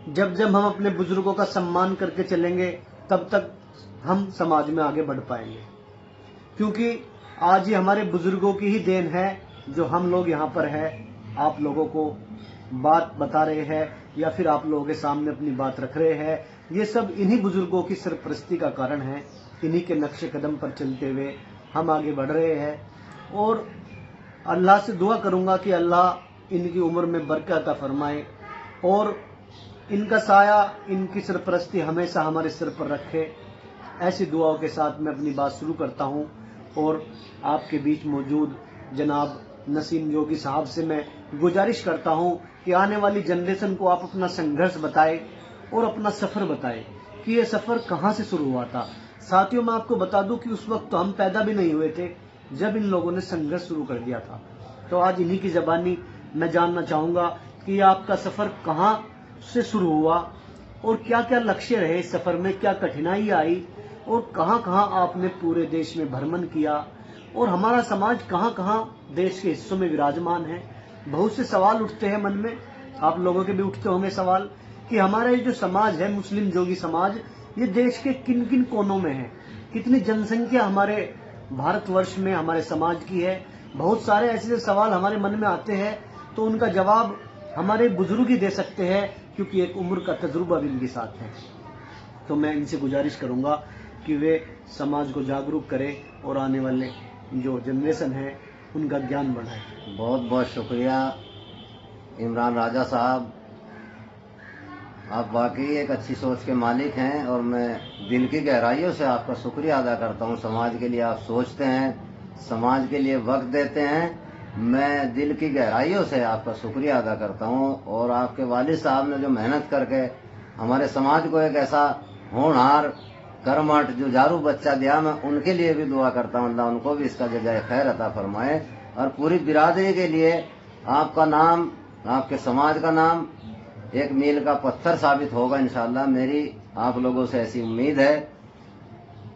जब जब हम अपने बुजुर्गों का सम्मान करके चलेंगे तब तक हम समाज में आगे बढ़ पाएंगे, क्योंकि आज ये हमारे बुजुर्गों की ही देन है जो हम लोग यहाँ पर है, आप लोगों को बात बता रहे हैं या फिर आप लोगों के सामने अपनी बात रख रहे हैं। ये सब इन्हीं बुजुर्गों की सरपरस्ती का कारण है, इन्हीं के नक्शे कदम पर चलते हुए हम आगे बढ़ रहे हैं और अल्लाह से दुआ करूंगा कि अल्लाह इनकी उम्र में बरकत अता फरमाए और इनका साया, इनकी सरपरस्ती हमेशा हमारे सिर पर रखे। ऐसी दुआओं के साथ मैं अपनी बात शुरू करता हूं और आपके बीच मौजूद जनाब नसीम जोगी साहब से मैं गुजारिश करता हूं कि आने वाली जनरेशन को आप अपना संघर्ष बताएं और अपना सफर बताएं कि ये सफर कहां से शुरू हुआ था। साथियों, मैं आपको बता दूं कि उस वक्त तो हम पैदा भी नहीं हुए थे जब इन लोगों ने संघर्ष शुरू कर दिया था। तो आज इन्हीं की जबानी मैं जानना चाहूंगा कि आपका सफर कहां से शुरू हुआ और क्या क्या लक्ष्य रहे इस सफर में, क्या कठिनाई आई और कहां कहां आपने पूरे देश में भ्रमण किया और हमारा समाज कहां कहां देश के हिस्सों में विराजमान है। बहुत से सवाल उठते हैं मन में, आप लोगों के भी उठते होंगे सवाल कि हमारा ये जो समाज है मुस्लिम जोगी समाज, ये देश के किन किन कोनों में है, कितनी जनसंख्या हमारे भारतवर्ष में हमारे समाज की है। बहुत सारे ऐसे सवाल हमारे मन में आते हैं तो उनका जवाब हमारे बुजुर्ग ही दे सकते हैं, क्योंकि एक उम्र का तजुर्बा भी इनके साथ है। तो मैं इनसे गुजारिश करूंगा कि वे समाज को जागरूक करें और आने वाले जो जनरेशन है उनका ज्ञान बढ़ाएं। बहुत बहुत शुक्रिया इमरान राजा साहब, आप वाकई एक अच्छी सोच के मालिक हैं और मैं दिल की गहराइयों से आपका शुक्रिया अदा करता हूं। समाज के लिए आप सोचते हैं, समाज के लिए वक्त देते हैं, मैं दिल की गहराइयों से आपका शुक्रिया अदा करता हूं। और आपके वालिद साहब ने जो मेहनत करके हमारे समाज को एक ऐसा होनहार, कर्मठ, जुझारू बच्चा दिया, मैं उनके लिए भी दुआ करता हूं, अल्लाह उनको भी इसका जज़ाए खैर अता फरमाए। और पूरी बिरादरी के लिए आपका नाम, आपके समाज का नाम एक मील का पत्थर साबित होगा इंशाअल्लाह, मेरी आप लोगों से ऐसी उम्मीद है।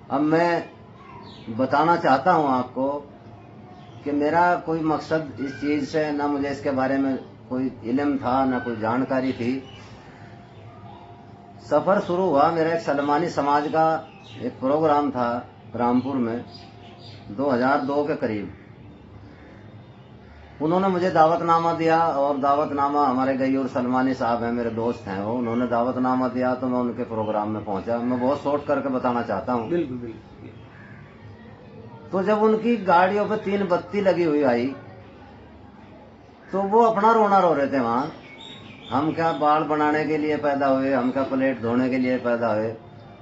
अब मैं बताना चाहता हूं आपको कि मेरा कोई मकसद इस चीज से, ना मुझे इसके बारे में कोई इल्म था, ना कोई जानकारी थी। सफर शुरू हुआ मेरा एक सलमानी समाज का एक प्रोग्राम था रामपुर में 2002 के करीब। उन्होंने मुझे दावतनामा दिया और दावतनामा, हमारे गयूर सलमानी साहब हैं, मेरे दोस्त हैं वो, उन्होंने दावतनामा दिया तो मैं उनके प्रोग्राम में पहुंचा। मैं बहुत शॉर्ट करके बताना चाहता हूँ। बिल्कुल बिल्कुल। तो जब उनकी गाड़ियों पे 3 बत्ती लगी हुई आई तो वो अपना रोना रो रहे थे वहां। हम क्या बाल बनाने के लिए पैदा हुए, हम क्या प्लेट धोने के लिए पैदा हुए,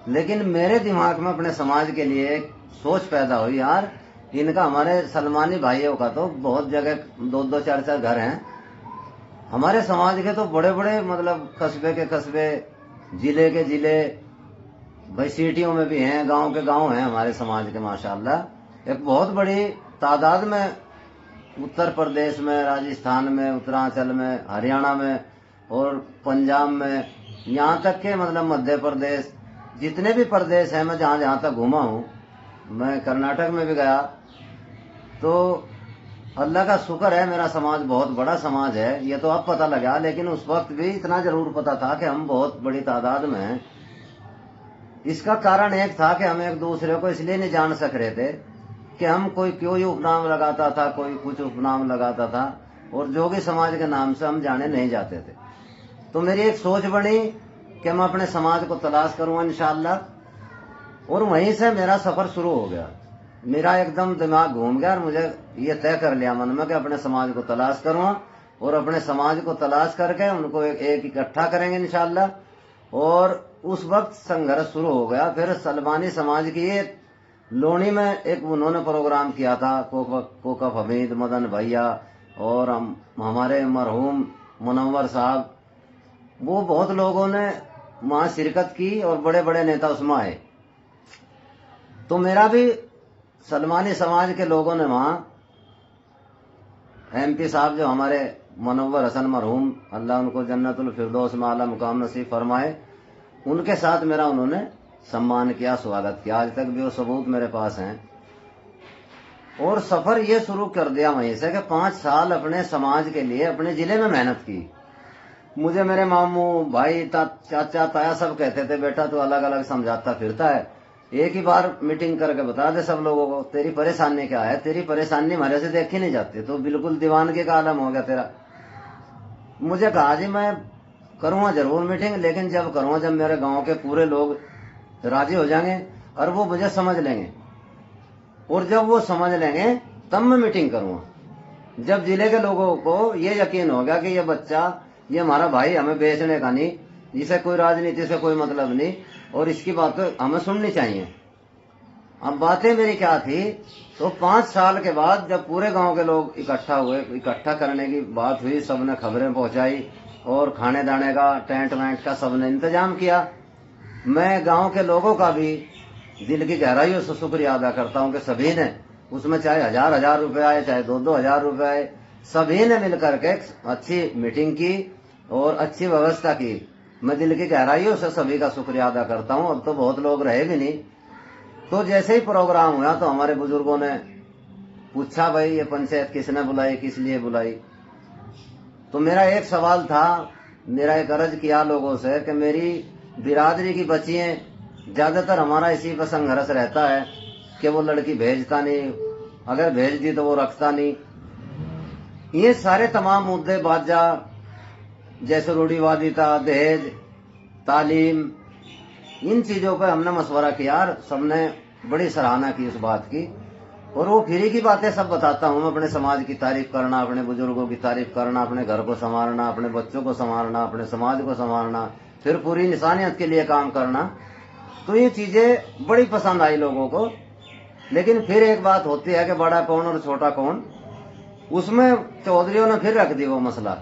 लेकिन मेरे दिमाग में अपने समाज के लिए एक सोच पैदा हुई, यार इनका, हमारे सलमानी भाइयों का तो बहुत जगह 2-2 4-4 घर हैं, हमारे समाज के तो बड़े बड़े, मतलब कस्बे के कस्बे, जिले के जिले, भाई सिटियों में भी हैं, गांव के गांव हैं हमारे समाज के माशाल्लाह। एक बहुत बड़ी तादाद में उत्तर प्रदेश में, राजस्थान में, उत्तरांचल में, हरियाणा में और पंजाब में, यहाँ तक के मतलब मध्य प्रदेश, जितने भी प्रदेश हैं, मैं जहाँ जहाँ तक घूमा हूँ, मैं कर्नाटक में भी गया। तो अल्लाह का शुक्र है, मेरा समाज बहुत बड़ा समाज है, ये तो अब पता लगा, लेकिन उस वक्त भी इतना जरूर पता था कि हम बहुत बड़ी तादाद में हैं। इसका कारण एक था कि हम एक दूसरे को इसलिए नहीं जान सक रहे थे कि हम कोई कोई उपनाम लगाता था, कोई कुछ उपनाम लगाता था, और जोगी समाज के नाम से हम जाने नहीं जाते थे। तो मेरी एक सोच बनी कि मैं अपने समाज को तलाश करूंगा इंशाअल्लाह, और वहीं से मेरा सफर शुरू हो गया। मेरा एकदम दिमाग घूम गया और मुझे ये तय कर लिया मन में कि अपने समाज को तलाश करूंगा, और अपने समाज को तलाश करके उनको एक इकट्ठा करेंगे इंशाअल्लाह। और उस वक्त संघर्ष शुरू हो गया। फिर सलमानी समाज की एक लोनी में एक उन्होंने प्रोग्राम किया था, कोकफ हमीद, मदन भैया और हमारे मरहूम मुनव्वर साहब, वो बहुत लोगों ने वहां शिरकत की और बड़े बड़े नेता उसमें आए। तो मेरा भी सलमानी समाज के लोगों ने वहां, MP साहब जो हमारे मुनव्वर हसन मरहूम, अल्लाह उनको जन्नतुल फिरदौस में आला मुकाम नसीब फरमाए, उनके साथ मेरा उन्होंने सम्मान किया, स्वागत किया। आज तक भी वो सबूत मेरे पास हैं। और सफर ये शुरू कर दिया वहीं से कि 5 साल अपने समाज के लिए अपने जिले में मेहनत की। मुझे मेरे मामू, भाई, चाचा, ताया सब कहते थे, बेटा तू अलग अलग समझाता फिरता है, एक ही बार मीटिंग करके बता दे सब लोगों को तेरी परेशानी क्या है। तेरी परेशानी हमारे से देखी नहीं जाती, तो बिल्कुल दीवानगी का आलम हो गया तेरा। मुझे कहा जी मैं करूंगा जरूर मीटिंग, लेकिन जब करूंगा जब मेरे गांव के पूरे लोग राजी हो जाएंगे और वो मुझे समझ लेंगे, और जब वो समझ लेंगे तब मैं मीटिंग करूंगा। जब जिले के लोगों को ये यकीन हो गया कि ये बच्चा, ये हमारा भाई, हमें बेचने का नहीं, जिसे कोई राजनीति से कोई मतलब नहीं, और इसकी बात तो हमें सुननी चाहिए। अब बातें मेरी क्या थी, तो 5 साल के बाद जब पूरे गांव के लोग इकट्ठा हुए, इकट्ठा करने की बात हुई, सबने खबरें पहुंचाई और खाने दाने का, टेंट वेंट का सबने इंतजाम किया। मैं गांव के लोगों का भी दिल की गहराइयों से शुक्रिया अदा करता हूं कि सभी ने, उसमें चाहे 1000 रुपए आए, चाहे 2-2 रुपए आए, सभी ने मिलकर के अच्छी मीटिंग की और अच्छी व्यवस्था की। मैं दिल की गहराइयों से सभी का शुक्रिया अदा करता हूं। अब तो बहुत लोग रहे भी नहीं। तो जैसे ही प्रोग्राम हुआ तो हमारे बुजुर्गों ने पूछा, भाई ये पंचायत किसने बुलाई, किस लिए बुलाई। तो मेरा एक सवाल था, मेरा एक अर्ज किया लोगों से कि मेरी बिरादरी की बच्चियां, ज्यादातर हमारा इसी पर संघर्ष रहता है कि वो लड़की भेजता नहीं, अगर भेज दी तो वो रखता नहीं। ये सारे तमाम मुद्दे, बाजा जैसे रूढ़िवादिता, दहेज, तालीम, इन चीजों पर हमने मशवरा किया और सबने बड़ी सराहना की इस बात की। और वो फ्री की बातें सब बताता हूँ मैं, अपने समाज की तारीफ करना, अपने बुजुर्गों की तारीफ करना, अपने घर को संवारना, अपने बच्चों को संवारना, अपने समाज को संवारना, फिर पूरी इंसानियत के लिए काम करना। तो ये चीजें बड़ी पसंद आई लोगों को। लेकिन फिर एक बात होती है कि बड़ा कौन और छोटा कौन, उसमें चौधरियों ने फिर रख दी वो मसला।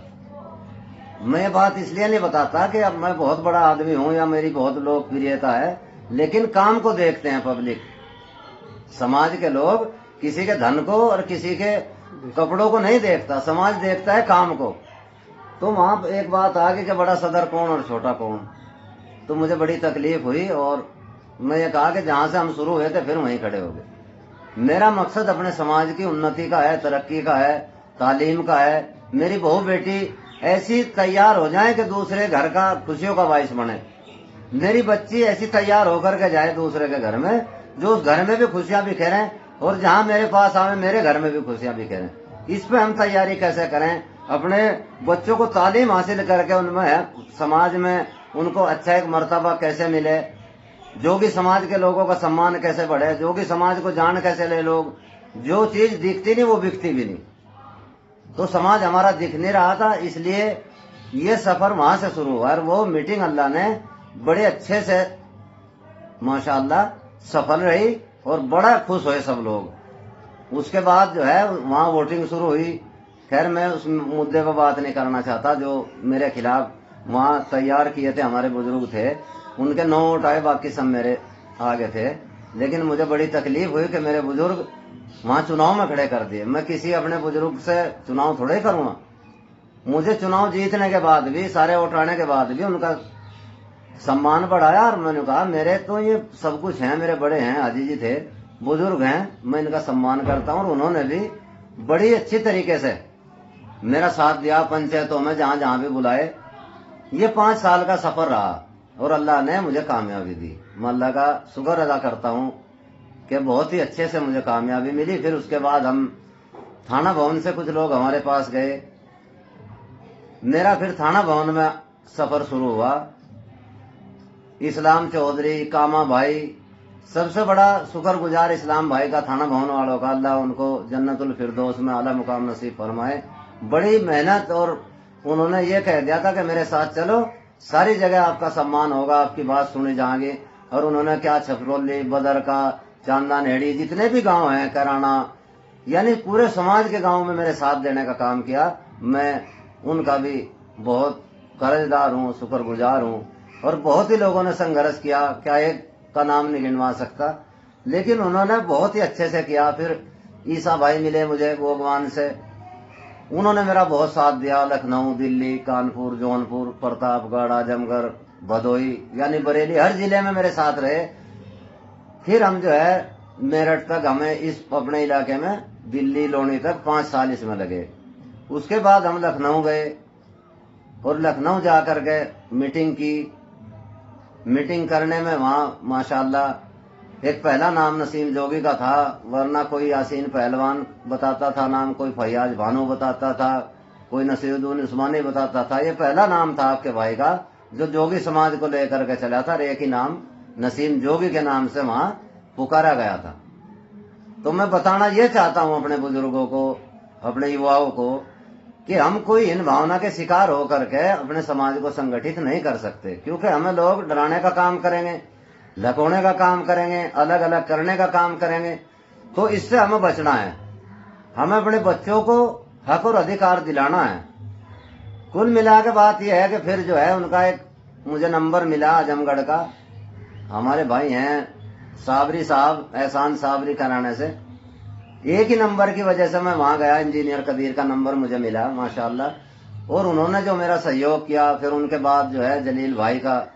मैं बात इसलिए नहीं बताता कि अब मैं बहुत बड़ा आदमी हूं या मेरी बहुत लोकप्रियता है, लेकिन काम को देखते हैं पब्लिक, समाज के लोग किसी के धन को और किसी के कपड़ों को नहीं देखता, समाज देखता है काम को। तो वहां एक बात आ गई कि बड़ा सदर कौन और छोटा कौन। तो मुझे बड़ी तकलीफ हुई और मैं ये कहा कि जहां से हम शुरू हुए थे फिर वहीं खड़े हो गए। मेरा मकसद अपने समाज की उन्नति का है, तरक्की का है, तालीम का है। मेरी बहू बेटी ऐसी तैयार हो जाए कि दूसरे घर का खुशियों का बाइस बने। मेरी बच्ची ऐसी तैयार होकर के जाए दूसरे के घर में, जो उस घर में भी खुशियां बिखेरें और जहां मेरे पास आवे मेरे घर में भी खुशियां बिखेरें। इस पे हम तैयारी कैसे करें, अपने बच्चों को तालीम हासिल करके उनमें समाज में उनको अच्छा एक मर्तबा कैसे मिले, जोगी समाज के लोगों का सम्मान कैसे बढ़े, जोगी समाज को जान कैसे ले लोग। जो चीज दिखती नहीं वो बिकती भी नहीं। तो समाज हमारा दिख नहीं रहा था, इसलिए ये सफर वहां से शुरू हुआ और वो मीटिंग अल्लाह ने बड़े अच्छे से माशाअल्लाह सफल रही और बड़ा खुश हुए सब लोग। उसके बाद जो है वहां वोटिंग शुरू हुई। खैर मैं उस मुद्दे पर बात नहीं करना चाहता। जो मेरे खिलाफ वहां तैयार किए थे हमारे बुजुर्ग थे, उनके 9 वोट आए, बाकी सब मेरे आगे थे। लेकिन मुझे बड़ी तकलीफ हुई कि मेरे बुजुर्ग वहां चुनाव में खड़े कर दिए। मैं किसी अपने बुजुर्ग से चुनाव थोड़े ही करूंगा। मुझे चुनाव जीतने के बाद भी, सारे वोट आने के बाद भी उनका सम्मान बढ़ाया। और मैंने कहा मेरे तो ये सब कुछ है, मेरे बड़े हैं, हाजी जी थे, बुजुर्ग हैं, मैं इनका सम्मान करता हूँ। और उन्होंने भी बड़ी अच्छी तरीके से मेरा साथ दिया पंचायतों में, जहां जहां भी बुलाए। ये 5 साल का सफर रहा और अल्लाह ने मुझे कामयाबी दी। मैं अल्लाह का शुक्र अदा करता हूँ कि बहुत ही अच्छे से मुझे कामयाबी मिली। फिर उसके बाद हम थाना भवन से कुछ लोग हमारे पास गए। मेरा फिर थाना भवन में सफर शुरू हुआ। इस्लाम चौधरी, कामा भाई, सबसे बड़ा शुक्रगुजार इस्लाम भाई का, थाना भवन वालों का, अल्लाह उनको जन्नतुल फिरदौस में आला मुकाम नसीब फरमाए। बड़ी मेहनत, और उन्होंने ये कह दिया था कि मेरे साथ चलो, सारी जगह आपका सम्मान होगा, आपकी बात सुनी जाएगी। और उन्होंने क्या छपरौली, बदर का, चांदा नेड़ी, जितने भी गांव हैं, कराना, यानी पूरे समाज के गांव में मेरे साथ देने का काम किया। मैं उनका भी बहुत कर्जदार हूँ, शुक्रगुजार हूँ। और बहुत ही लोगों ने संघर्ष किया, क्या एक का नाम नहीं गिनवा सकता, लेकिन उन्होंने बहुत ही अच्छे से किया। फिर ईसा भाई मिले मुझे गोगवान से, उन्होंने मेरा बहुत साथ दिया। लखनऊ, दिल्ली, कानपुर, जौनपुर, प्रतापगढ़, आजमगढ़, भदोही यानी बरेली, हर जिले में मेरे साथ रहे। फिर हम जो है मेरठ तक, हमें इस अपने इलाके में दिल्ली लोनी तक 5 साल इसमें लगे। उसके बाद हम लखनऊ गए और लखनऊ जाकर के मीटिंग की। मीटिंग करने में वहां माशाल्लाह एक पहला नाम नसीम जोगी का था, वरना कोई यासीन पहलवान बताता था नाम, कोई फैयाज भानु बताता था, कोई नसीरुद्दीन उस्मानी बताता था। ये पहला नाम था आपके भाई का जो जोगी समाज को लेकर के चला था। एक ही नाम नसीम जोगी के नाम से वहां पुकारा गया था। तो मैं बताना ये चाहता हूं अपने बुजुर्गों को, अपने युवाओं को, कि हम कोई इन भावना के शिकार होकर के अपने समाज को संगठित नहीं कर सकते, क्योंकि हमें लोग डराने का काम करेंगे, लकोने का काम करेंगे, अलग अलग करने का काम करेंगे। तो इससे हमें बचना है। हमें अपने बच्चों को हक और अधिकार दिलाना है। कुल मिला के बात यह है कि फिर जो है उनका एक मुझे नंबर मिला आजमगढ़ का। हमारे भाई हैं साबरी साहब, एहसान साबरी कराने से, एक ही नंबर की वजह से मैं वहां गया। इंजीनियर कबीर का नंबर मुझे मिला माशाल्लाह। और उन्होंने जो मेरा सहयोग किया, फिर उनके बाद जो है जलील भाई का,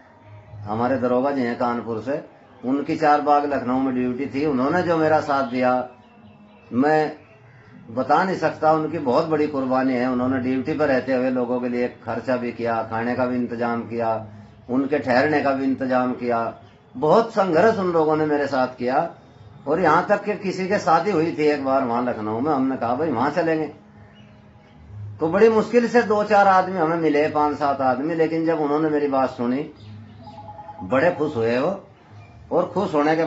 हमारे दरोगा जी हैं कानपुर से, उनकी 4 बाग लखनऊ में ड्यूटी थी। उन्होंने जो मेरा साथ दिया मैं बता नहीं सकता। उनकी बहुत बड़ी कुर्बानी है। उन्होंने ड्यूटी पर रहते हुए लोगों के लिए खर्चा भी किया, खाने का भी इंतजाम किया, उनके ठहरने का भी इंतजाम किया। बहुत संघर्ष उन लोगों ने मेरे साथ किया। और यहाँ तक कि किसी के शादी हुई थी एक बार वहां लखनऊ में, हमने कहा भाई वहां चलेंगे। तो बड़ी मुश्किल से 2-4 आदमी हमें मिले, 5-7 आदमी। लेकिन जब उन्होंने मेरी बात सुनी बड़े खुश हुए वो। और खुश होने के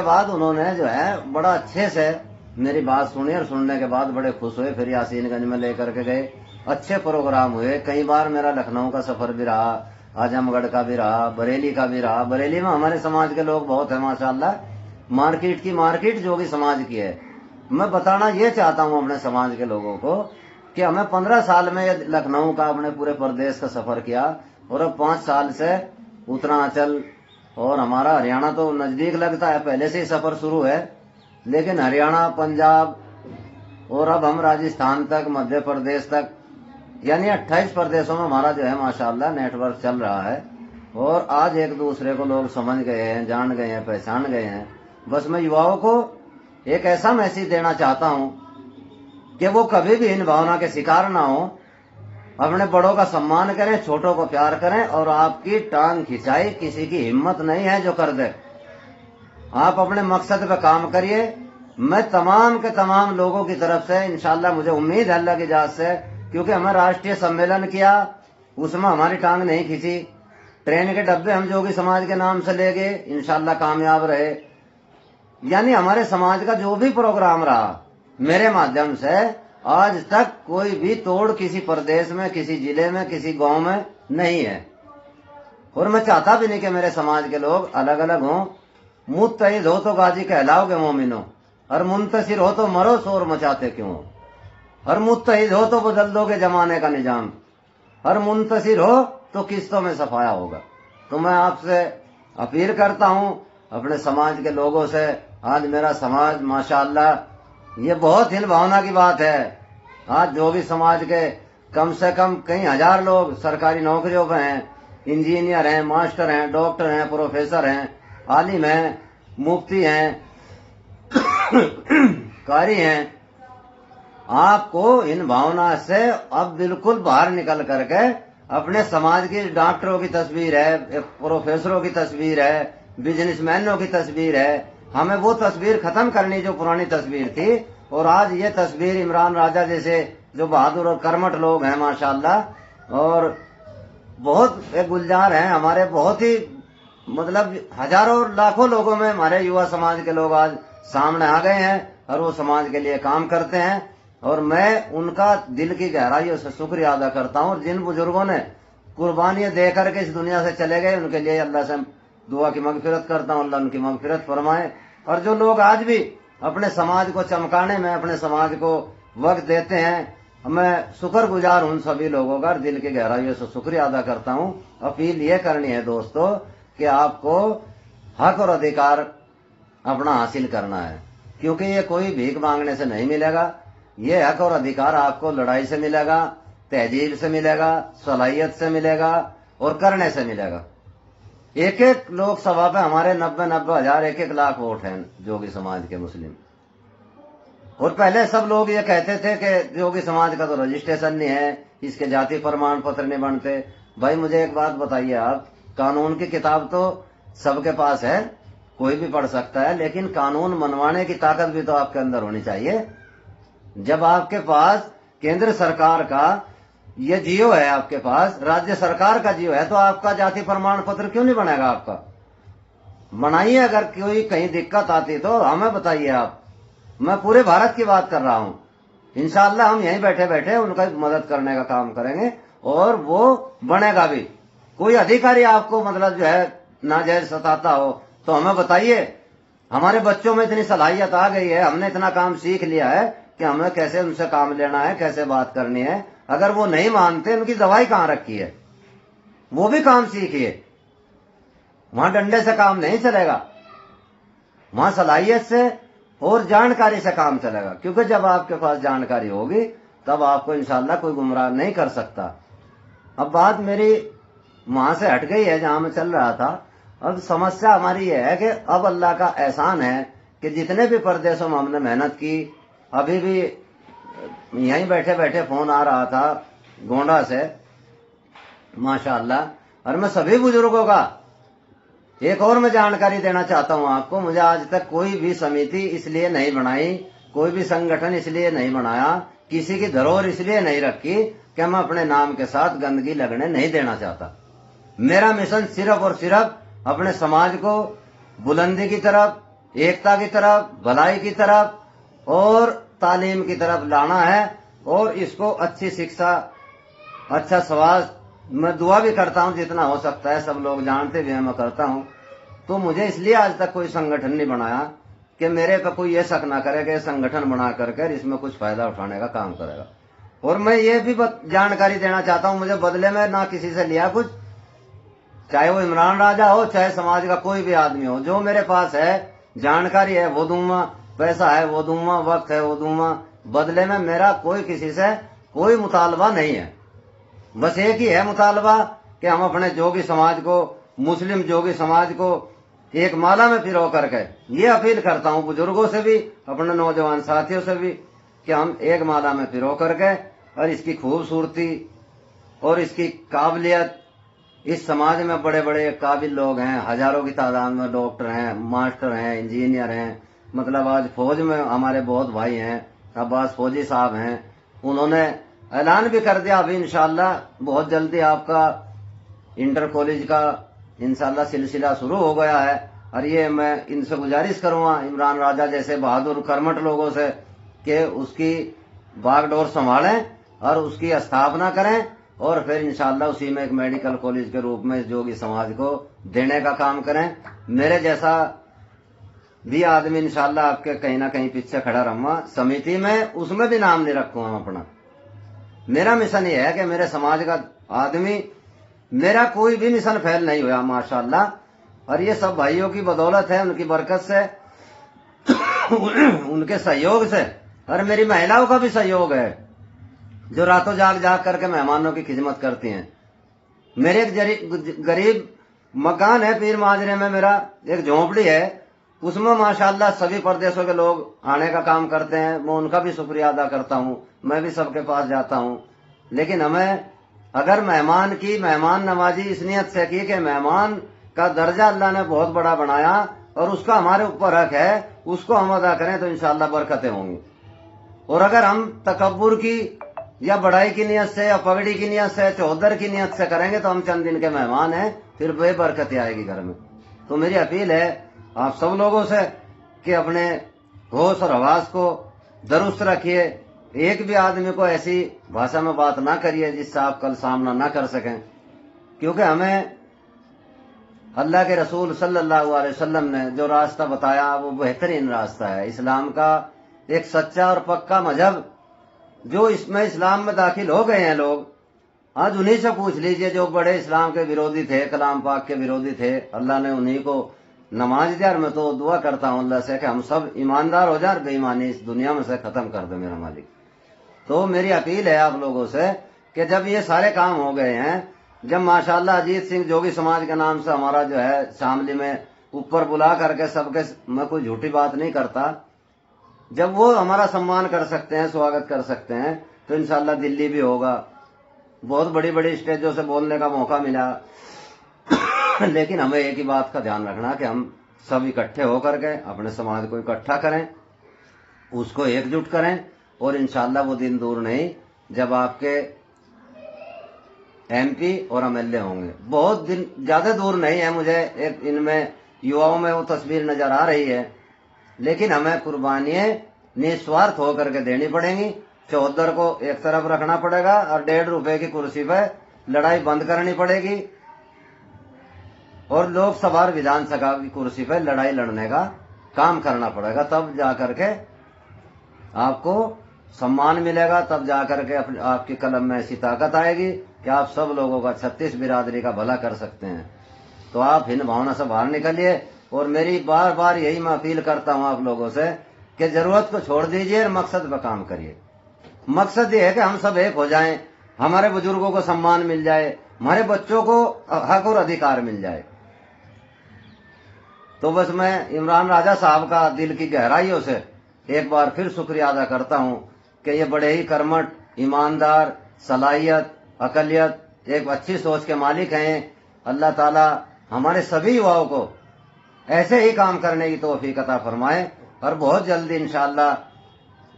बाद उन्होंने जो है बड़ा अच्छे से मेरी बात सुनी। और सुनने के बाद बड़े खुश हुए। फिर यासीनगंज में लेकर के गए, अच्छे प्रोग्राम हुए। कई बार मेरा लखनऊ का सफर भी रहा, आजमगढ़ का भी रहा, बरेली का भी रहा। बरेली में हमारे समाज के लोग बहुत है माशाल्लाह। मार्केट जोगी समाज की है। मैं बताना ये चाहता हूँ अपने समाज के लोगों को कि हमें 15 साल में लखनऊ का, अपने पूरे प्रदेश का सफर किया। और अब 5 साल से उत्तरांचल और हमारा हरियाणा तो नजदीक लगता है, पहले से ही सफर शुरू है। लेकिन हरियाणा, पंजाब और अब हम राजस्थान तक, मध्य प्रदेश तक, यानी 28 प्रदेशों में हमारा जो है माशाल्लाह नेटवर्क चल रहा है। और आज एक दूसरे को लोग समझ गए हैं, जान गए हैं, पहचान गए हैं। बस मैं युवाओं को एक ऐसा मैसेज देना चाहता हूं कि वो कभी भी इन भावना के शिकार ना हो। अपने बड़ों का सम्मान करें, छोटों को प्यार करें। और आपकी टांग खिंचाई किसी की हिम्मत नहीं है जो कर दे। आप अपने मकसद पे काम करिए। मैं तमाम के तमाम लोगों की तरफ से इंशाल्लाह, मुझे उम्मीद है अल्लाह की इजाजत से, क्योंकि हमें राष्ट्रीय सम्मेलन किया, उसमें हमारी टांग नहीं खींची। ट्रेन के डब्बे हम जोगी समाज के नाम से ले गए, इंशाल्लाह कामयाब रहे। यानी हमारे समाज का जो भी प्रोग्राम रहा, मेरे माध्यम से आज तक कोई भी तोड़ किसी प्रदेश में, किसी जिले में, किसी गांव में नहीं है। और मैं चाहता भी नहीं कि मेरे समाज के लोग अलग अलग हों। मुत्तहिद हो तो गाजी कहलाओगे मोमिनो, और मुंतशिर हो तो मरो शोर मचाते क्यों। और मुत्तहिद हो तो बदल दोगे जमाने का निजाम, और मुंतशिर हो तो किस्तों में सफाया होगा। तो मैं आपसे अपील करता हूं अपने समाज के लोगों से। आज मेरा समाज माशाअल्लाह, ये बहुत हिल भावना की बात है। आज जो भी समाज के कम से कम कई हजार लोग सरकारी नौकरियों पे हैं, इंजीनियर हैं, मास्टर हैं, डॉक्टर हैं, प्रोफेसर हैं, आलिम हैं, मुफ्ती हैं, कारी हैं। आपको इन भावना से अब बिल्कुल बाहर निकल करके अपने समाज की, डॉक्टरों की तस्वीर है, प्रोफेसरों की तस्वीर है, बिजनेसमैनों की तस्वीर है, हमें वो तस्वीर खत्म करनी जो पुरानी तस्वीर थी। और आज ये तस्वीर इमरान राजा जैसे जो बहादुर और कर्मठ लोग हैं माशाल्लाह, और बहुत गुलजार हैं हमारे, बहुत ही मतलब हजारों लाखों लोगों में हमारे युवा समाज के लोग आज सामने आ गए हैं और वो समाज के लिए काम करते हैं। और मैं उनका दिल की गहराइयों से शुक्रिया अदा करता हूँ। और जिन बुजुर्गों ने कुर्बानियां दे करके इस दुनिया से चले गए, उनके लिए अल्लाह से दुआ की मगफिरत करता हूँ, अल्लाह उनकी मगफिरत फरमाए। और जो लोग आज भी अपने समाज को चमकाने में, अपने समाज को वक्त देते हैं, मैं शुक्रगुजार उन सभी लोगों का दिल की गहराइयों से शुक्रिया अदा करता हूँ। अपील ये करनी है दोस्तों कि आपको हक और अधिकार अपना हासिल करना है। क्योंकि ये कोई भीख मांगने से नहीं मिलेगा। ये हक और अधिकार आपको लड़ाई से मिलेगा, तहजीब से मिलेगा, सलाहियत से मिलेगा और करने से मिलेगा। एक एक लोकसभा पे हमारे 90-90 हजार 1-1 लाख वोट हैं जोगी समाज के मुस्लिम। और पहले सब लोग ये कहते थे कि जोगी समाज का तो रजिस्ट्रेशन नहीं है, इसके जाति प्रमाण पत्र नहीं बनते। भाई मुझे एक बात बताइए आप, कानून की किताब तो सबके पास है, कोई भी पढ़ सकता है, लेकिन कानून मनवाने की ताकत भी तो आपके अंदर होनी चाहिए। जब आपके पास केंद्र सरकार का ये जियो है, आपके पास राज्य सरकार का जियो है, तो आपका जाति प्रमाण पत्र क्यों नहीं बनेगा? आपका बनाइए। अगर कोई कहीं दिक्कत आती तो हमें बताइए आप। मैं पूरे भारत की बात कर रहा हूं। इंशाअल्लाह हम यहीं बैठे बैठे उनका मदद करने का काम करेंगे और वो बनेगा भी। कोई अधिकारी आपको मतलब जो है नाजायज सताता हो तो हमें बताइए। हमारे बच्चों में इतनी सलाहियत आ गई है, हमने इतना काम सीख लिया है कि हमें कैसे उनसे काम लेना है, कैसे बात करनी है। अगर वो नहीं मानते, उनकी दवाई कहाँ रखी है, वो भी काम सीखिए। वहां डंडे से काम नहीं चलेगा, वहां सलाहियत से और जानकारी से काम चलेगा। क्योंकि जब आपके पास जानकारी होगी तब आपको इंशाअल्लाह कोई गुमराह नहीं कर सकता। अब बात मेरी वहां से हट गई है जहां मैं चल रहा था। अब समस्या हमारी यह है कि अब अल्लाह का एहसान है कि जितने भी प्रदेशों में हमने मेहनत की, अभी भी यहीं बैठे बैठे फोन आ रहा था गोंडा से माशाअल्लाह। और मैं सभी बुजुर्गों का एक और मैं जानकारी देना चाहता हूं आपको। मुझे आज तक कोई भी समिति इसलिए नहीं बनाई, कोई भी संगठन इसलिए नहीं बनाया, किसी की धरोहर इसलिए नहीं रखी कि मैं अपने नाम के साथ गंदगी लगने नहीं देना चाहता। मेरा मिशन सिर्फ और सिर्फ अपने समाज को बुलंदी की तरफ, एकता की तरफ, भलाई की तरफ और तालीम की तरफ लाना है। और इसको अच्छी शिक्षा, अच्छा स्वास्थ्य, मैं दुआ भी करता हूं जितना हो सकता है, सब लोग जानते भी हैं मैं करता हूं। तो मुझे इसलिए आज तक कोई संगठन नहीं बनाया कि मेरे पे कोई ये शक ना करे कि संगठन बना करके इसमें कुछ फायदा उठाने का काम करेगा। और मैं ये भी जानकारी देना चाहता हूं, मुझे बदले में ना किसी से लिया कुछ, चाहे वो इमरान राजा हो, चाहे समाज का कोई भी आदमी हो। जो मेरे पास है जानकारी है वो दूंगा, पैसा है वो दूंगा, वक्त है वो दूंगा। बदले में मेरा कोई किसी से कोई मुतालबा नहीं है। बस एक ही है मुतालबा कि हम अपने जोगी समाज को, मुस्लिम जोगी समाज को एक माला में पिरो करके, ये अपील करता हूं बुजुर्गों से भी, अपने नौजवान साथियों से भी, कि हम एक माला में पिरो करके और इसकी खूबसूरती और इसकी काबिलियत, इस समाज में बड़े बड़े काबिल लोग हैं, हजारों की तादाद में डॉक्टर हैं, मास्टर हैं, इंजीनियर हैं। मतलब आज फौज में हमारे बहुत भाई हैं, अब्बास फौजी साहब हैं, उन्होंने ऐलान भी कर दिया अभी इंशाअल्लाह बहुत जल्दी आपका इंटर कॉलेज का इंशाअल्लाह सिलसिला शुरू हो गया है। और ये मैं इनसे गुजारिश करूंगा इमरान राजा जैसे बहादुर कर्मठ लोगों से कि उसकी बागडोर संभालें और उसकी स्थापना करें और फिर इंशाअल्लाह उसी में एक मेडिकल कॉलेज के रूप में जोगी समाज को देने का काम करें। मेरे जैसा भी आदमी इंशाअल्लाह आपके कहीं ना कहीं पीछे खड़ा रहूंगा समिति में, उसमें भी नाम नहीं रखूंगा अपना। मेरा मिशन ये है कि मेरे समाज का आदमी, मेरा कोई भी मिशन फेल नहीं हुआ माशाअल्लाह। और ये सब भाइयों की बदौलत है, उनकी बरकत से उनके सहयोग से, और मेरी महिलाओं का भी सहयोग है जो रातों जाग जाग करके मेहमानों की खिदमत करती हैं। मेरे एक गरीब मकान है पीर माजरे में, मेरा एक झोंपड़ी है, उसमें माशाअल्लाह सभी प्रदेशों के लोग आने का काम करते हैं। मैं उनका भी शुक्रिया अदा करता हूँ, मैं भी सबके पास जाता हूँ। लेकिन हमें अगर मेहमान नवाजी इस नियत से की कि मेहमान का दर्जा अल्लाह ने बहुत बड़ा बनाया और उसका हमारे ऊपर हक है, उसको हम अदा करें तो इंशाअल्लाह बरकतें होंगी। और अगर हम तकब्बुर की या बढ़ाई की नियत से या पगड़ी की नियत से, चौधर की नियत से करेंगे तो हम चंद दिन के मेहमान हैं, फिर बेबरकती आएगी घर में। तो मेरी अपील है आप सब लोगों से कि अपने होश और हवास को दुरुस्त रखिए। एक भी आदमी को ऐसी भाषा में बात ना करिए जिससे आप कल सामना ना कर सकें, क्योंकि हमें अल्लाह के रसूल सल्लल्लाहु अलैहि वसल्लम ने जो रास्ता बताया वो बेहतरीन रास्ता है। इस्लाम का एक सच्चा और पक्का मजहब, जो इसमें इस्लाम में दाखिल हो गए हैं लोग, आज उन्हीं से पूछ लीजिए जो बड़े इस्लाम के विरोधी थे, कलाम पाक के विरोधी थे। अल्लाह ने उन्हीं को नमाज दिया, और मैं तो दुआ करता हूँ अल्लाह से कि हम सब ईमानदार हो जाए और बेईमानी इस दुनिया में से खत्म कर दे मेरा मालिक। तो मेरी अपील है आप लोगों से कि जब ये सारे काम हो गए हैं, जब माशाल्लाह अजीत सिंह जोगी समाज के नाम से हमारा जो है शामली में ऊपर बुला करके सबके, मैं कोई झूठी बात नहीं करता, जब वो हमारा सम्मान कर सकते हैं, स्वागत कर सकते हैं, तो इंशाल्लाह दिल्ली भी होगा। बहुत बड़ी बड़ी स्टेजों से बोलने का मौका मिला लेकिन हमें एक ही बात का ध्यान रखना कि हम सब इकट्ठे होकर के अपने समाज को इकट्ठा करें, उसको एकजुट करें, और इंशाल्लाह वो दिन दूर नहीं जब आपके एमपी और एमएलए होंगे। बहुत दिन ज्यादा दूर नहीं है, मुझे एक इनमें युवाओं में वो तस्वीर नजर आ रही है, लेकिन हमें कुर्बानियां निस्वार्थ होकर के देनी पड़ेंगी। चौधर को एक तरफ रखना पड़ेगा और 1.5 रुपए की कुर्सी पे लड़ाई बंद करनी पड़ेगी, और लोकसभा और विधानसभा की कुर्सी पे लड़ाई लड़ने का काम करना पड़ेगा। तब जाकर के आपको सम्मान मिलेगा, तब जाकर के आपकी कलम में ऐसी ताकत आएगी कि आप सब लोगों का 36 बिरादरी का भला कर सकते हैं। तो आप इन भावना से बाहर निकलिए, और मेरी बार बार यही मैं अपील करता हूं आप लोगों से कि जरूरत को छोड़ दीजिए और मकसद पर काम करिए। मकसद ये है कि हम सब एक हो जाएं, हमारे बुजुर्गों को सम्मान मिल जाए, हमारे बच्चों को हक और अधिकार मिल जाए। तो बस मैं इमरान राजा साहब का दिल की गहराइयों से एक बार फिर शुक्रिया अदा करता हूं कि ये बड़े ही कर्मठ, ईमानदार, सलाहियत, अकलियत, एक अच्छी सोच के मालिक हैं। अल्लाह ताला हमारे सभी युवाओं को ऐसे ही काम करने की तौफीक अता फरमाए, और बहुत जल्दी इंशाअल्लाह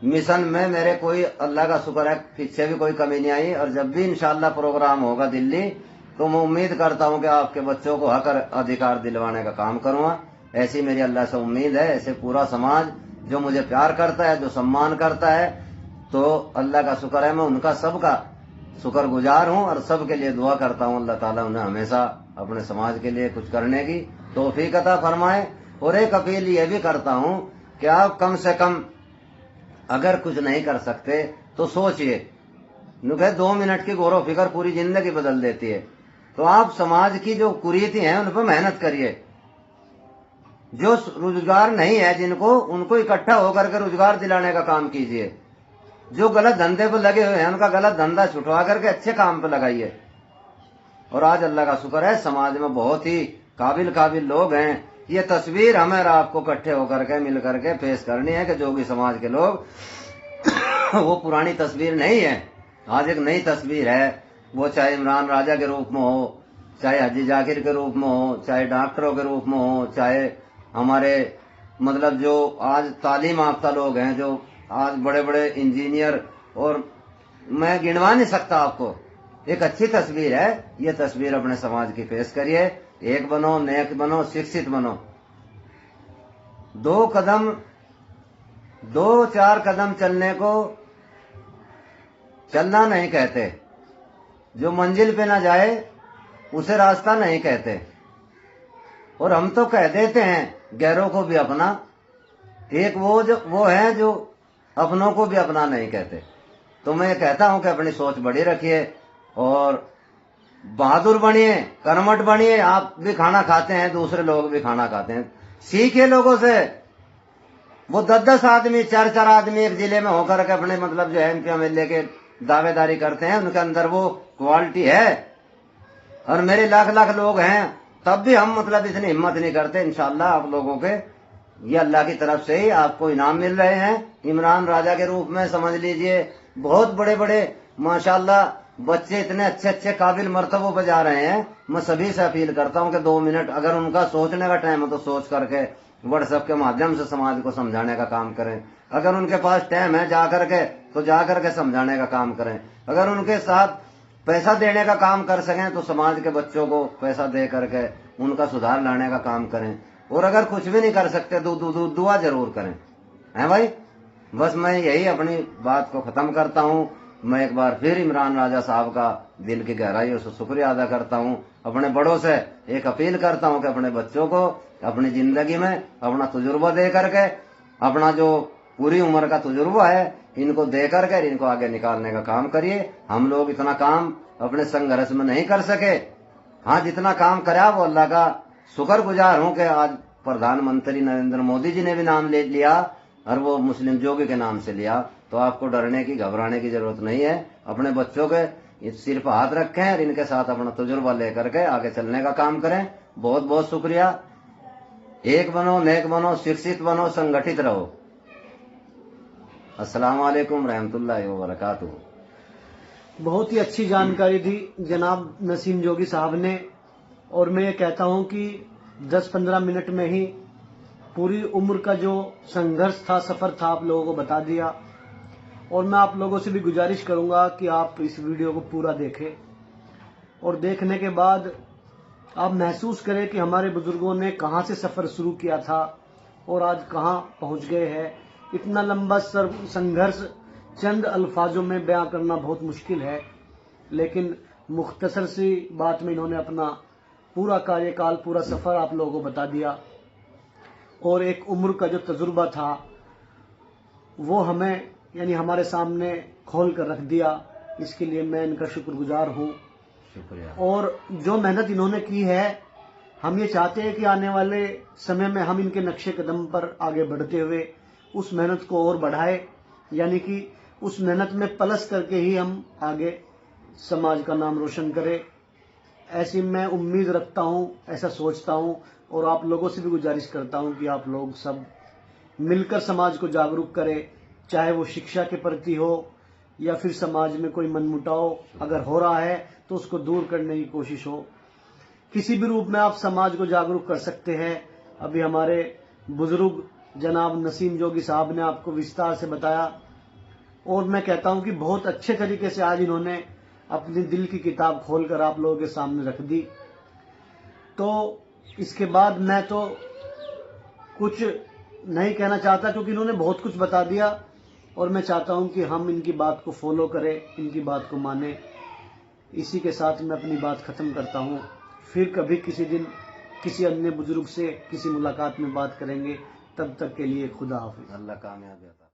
मिशन में मेरे कोई, अल्लाह का शुक्र है, पीछे भी कोई कमी नहीं आई, और जब भी इंशाअल्लाह प्रोग्राम होगा दिल्ली, तो मैं उम्मीद करता हूं कि आपके बच्चों को हक और अधिकार दिलवाने का काम करूंगा। ऐसी मेरी अल्लाह से उम्मीद है। ऐसे पूरा समाज जो मुझे प्यार करता है, जो सम्मान करता है, तो अल्लाह का शुक्र है, मैं उनका सबका शुक्रगुजार हूं और सबके लिए दुआ करता हूं अल्लाह ताला उन्हें हमेशा अपने समाज के लिए कुछ करने की तौफीक अता फरमाए। और एक अपील ये भी करता हूं कि आप कम से कम अगर कुछ नहीं कर सकते तो सोचिए, 2 मिनट की गौर फिक्र पूरी जिंदगी बदल देती है। तो आप समाज की जो कुरीति हैं उन पर मेहनत करिए। जो रोजगार नहीं है जिनको, उनको इकट्ठा होकर के रोजगार दिलाने का काम कीजिए। जो गलत धंधे पर लगे हुए हैं उनका गलत धंधा छुटवा करके अच्छे काम पे लगाइए। और आज अल्लाह का शुक्र है समाज में बहुत ही काबिल लोग हैं। ये तस्वीर हमें और आपको इकट्ठे होकर के मिल करके पेश करनी है कि जोगी समाज के लोग वो पुरानी तस्वीर नहीं है, आज एक नई तस्वीर है। वो चाहे इमरान राजा के रूप में हो, चाहे हाजी जाकिर के रूप में हो, चाहे डॉक्टरों के रूप में हो, चाहे हमारे मतलब जो आज तालीम याफ्ता लोग हैं, जो आज बड़े बड़े इंजीनियर, और मैं गिनवा नहीं सकता आपको। एक अच्छी तस्वीर है, ये तस्वीर अपने समाज की पेश करिए। एक बनो, नेक बनो, शिक्षित बनो। 2-4 कदम चलने को चलना नहीं कहते, जो मंजिल पे ना जाए उसे रास्ता नहीं कहते। और हम तो कह देते हैं गैरों को भी अपना। एक वो है जो अपनों को भी अपना नहीं कहते। तो मैं ये कहता हूं कि अपनी सोच बड़ी रखिए और बहादुर बनिए, कर्मठ बनिए। आप भी खाना खाते हैं, दूसरे लोग भी खाना खाते हैं, सीखिए लोगों से। वो 10-10 आदमी, 4-4 आदमी एक जिले में होकर के अपने मतलब जो है एमपी एमएलए के दावेदारी करते हैं, उनके अंदर वो क्वालिटी है। और मेरे लाख लोग हैं, तब भी हम मतलब इतनी हिम्मत नहीं करते। इंशाल्लाह आप लोगों के ये अल्लाह की तरफ से ही आपको इनाम मिल रहे हैं। इमरान राजा के रूप में समझ लीजिए, बहुत बड़े बड़े माशाल्लाह बच्चे इतने अच्छे काबिल मर्तबों पर जा रहे हैं। मैं सभी से अपील करता हूं कि 2 मिनट अगर उनका सोचने का टाइम हो तो सोच करके व्हाट्सएप के माध्यम से समाज को समझाने का काम करें। अगर उनके पास टाइम है जाकर के तो जाकर के समझाने का काम करें। अगर उनके साथ पैसा देने का काम कर सकें तो समाज के बच्चों को पैसा दे करके उनका सुधार लाने का काम करें। और अगर कुछ भी नहीं कर सकते तो दुआ जरूर करें, है भाई। बस मैं यही अपनी बात को खत्म करता हूँ। मैं एक बार फिर इमरान राजा साहब का दिल की गहराइयों से शुक्रिया अदा करता हूँ। अपने बड़ों से एक अपील करता हूँ कि अपने बच्चों को अपनी जिंदगी में अपना तजुर्बा दे करके, अपना जो पूरी उम्र का तजुर्बा है इनको दे करके इनको आगे निकालने का काम करिए। हम लोग इतना काम अपने संघर्ष में नहीं कर सके। हाँ, जितना काम करा वो अल्लाह का शुक्रगुजार हूँ कि आज प्रधानमंत्री नरेंद्र मोदी जी ने भी नाम ले लिया और वो मुस्लिम जोगी के नाम से लिया, तो आपको डरने की घबराने की जरूरत नहीं है। अपने बच्चों के सिर पर हाथ रखें और इनके साथ अपना तजुर्बा लेकर के आगे चलने का काम करें। बहुत बहुत शुक्रिया। एक बनो, नेक बनो, शिक्षित बनो, संगठित रहो। अस्सलाम वालेकुम रहमतुल्लाहि व बरकातुहू। बहुत ही अच्छी जानकारी दी जनाब नसीम जोगी साहब ने, और मैं ये कहता हूं कि 10-15 मिनट में ही पूरी उम्र का जो संघर्ष था, सफर था, आप लोगों को बता दिया। और मैं आप लोगों से भी गुजारिश करूंगा कि आप इस वीडियो को पूरा देखें और देखने के बाद आप महसूस करें कि हमारे बुजुर्गों ने कहां से सफर शुरू किया था और आज कहां पहुंच गए हैं। इतना लंबा संघर्ष चंद अल्फाजों में बयां करना बहुत मुश्किल है, लेकिन मुख्तसर सी बात में इन्होंने अपना पूरा कार्यकाल, पूरा सफर आप लोगों को बता दिया और एक उम्र का जो तजुर्बा था वो हमें यानी हमारे सामने खोल कर रख दिया। इसके लिए मैं इनका शुक्रगुजार हूँ। शुक्रिया। और जो मेहनत इन्होंने की है, हम ये चाहते हैं कि आने वाले समय में हम इनके नक्शे कदम पर आगे बढ़ते हुए उस मेहनत को और बढ़ाए, यानी कि उस मेहनत में प्लस करके ही हम आगे समाज का नाम रोशन करें। ऐसी मैं उम्मीद रखता हूँ, ऐसा सोचता हूँ और आप लोगों से भी गुजारिश करता हूँ कि आप लोग सब मिलकर समाज को जागरूक करें, चाहे वो शिक्षा के प्रति हो या फिर समाज में कोई मनमुटाव अगर हो रहा है तो उसको दूर करने की कोशिश हो। किसी भी रूप में आप समाज को जागरूक कर सकते हैं। अभी हमारे बुजुर्ग जनाब नसीम जोगी साहब ने आपको विस्तार से बताया और मैं कहता हूं कि बहुत अच्छे तरीके से आज इन्होंने अपनी दिल की किताब खोलकर आप लोगों के सामने रख दी। तो इसके बाद मैं तो कुछ नहीं कहना चाहता क्योंकि इन्होंने बहुत कुछ बता दिया और मैं चाहता हूं कि हम इनकी बात को फॉलो करें, इनकी बात को माने। इसी के साथ मैं अपनी बात खत्म करता हूं। फिर कभी किसी दिन किसी अन्य बुजुर्ग से किसी मुलाकात में बात करेंगे। तब तक के लिए खुदा हाफिज। अल्लाह कामयाब है।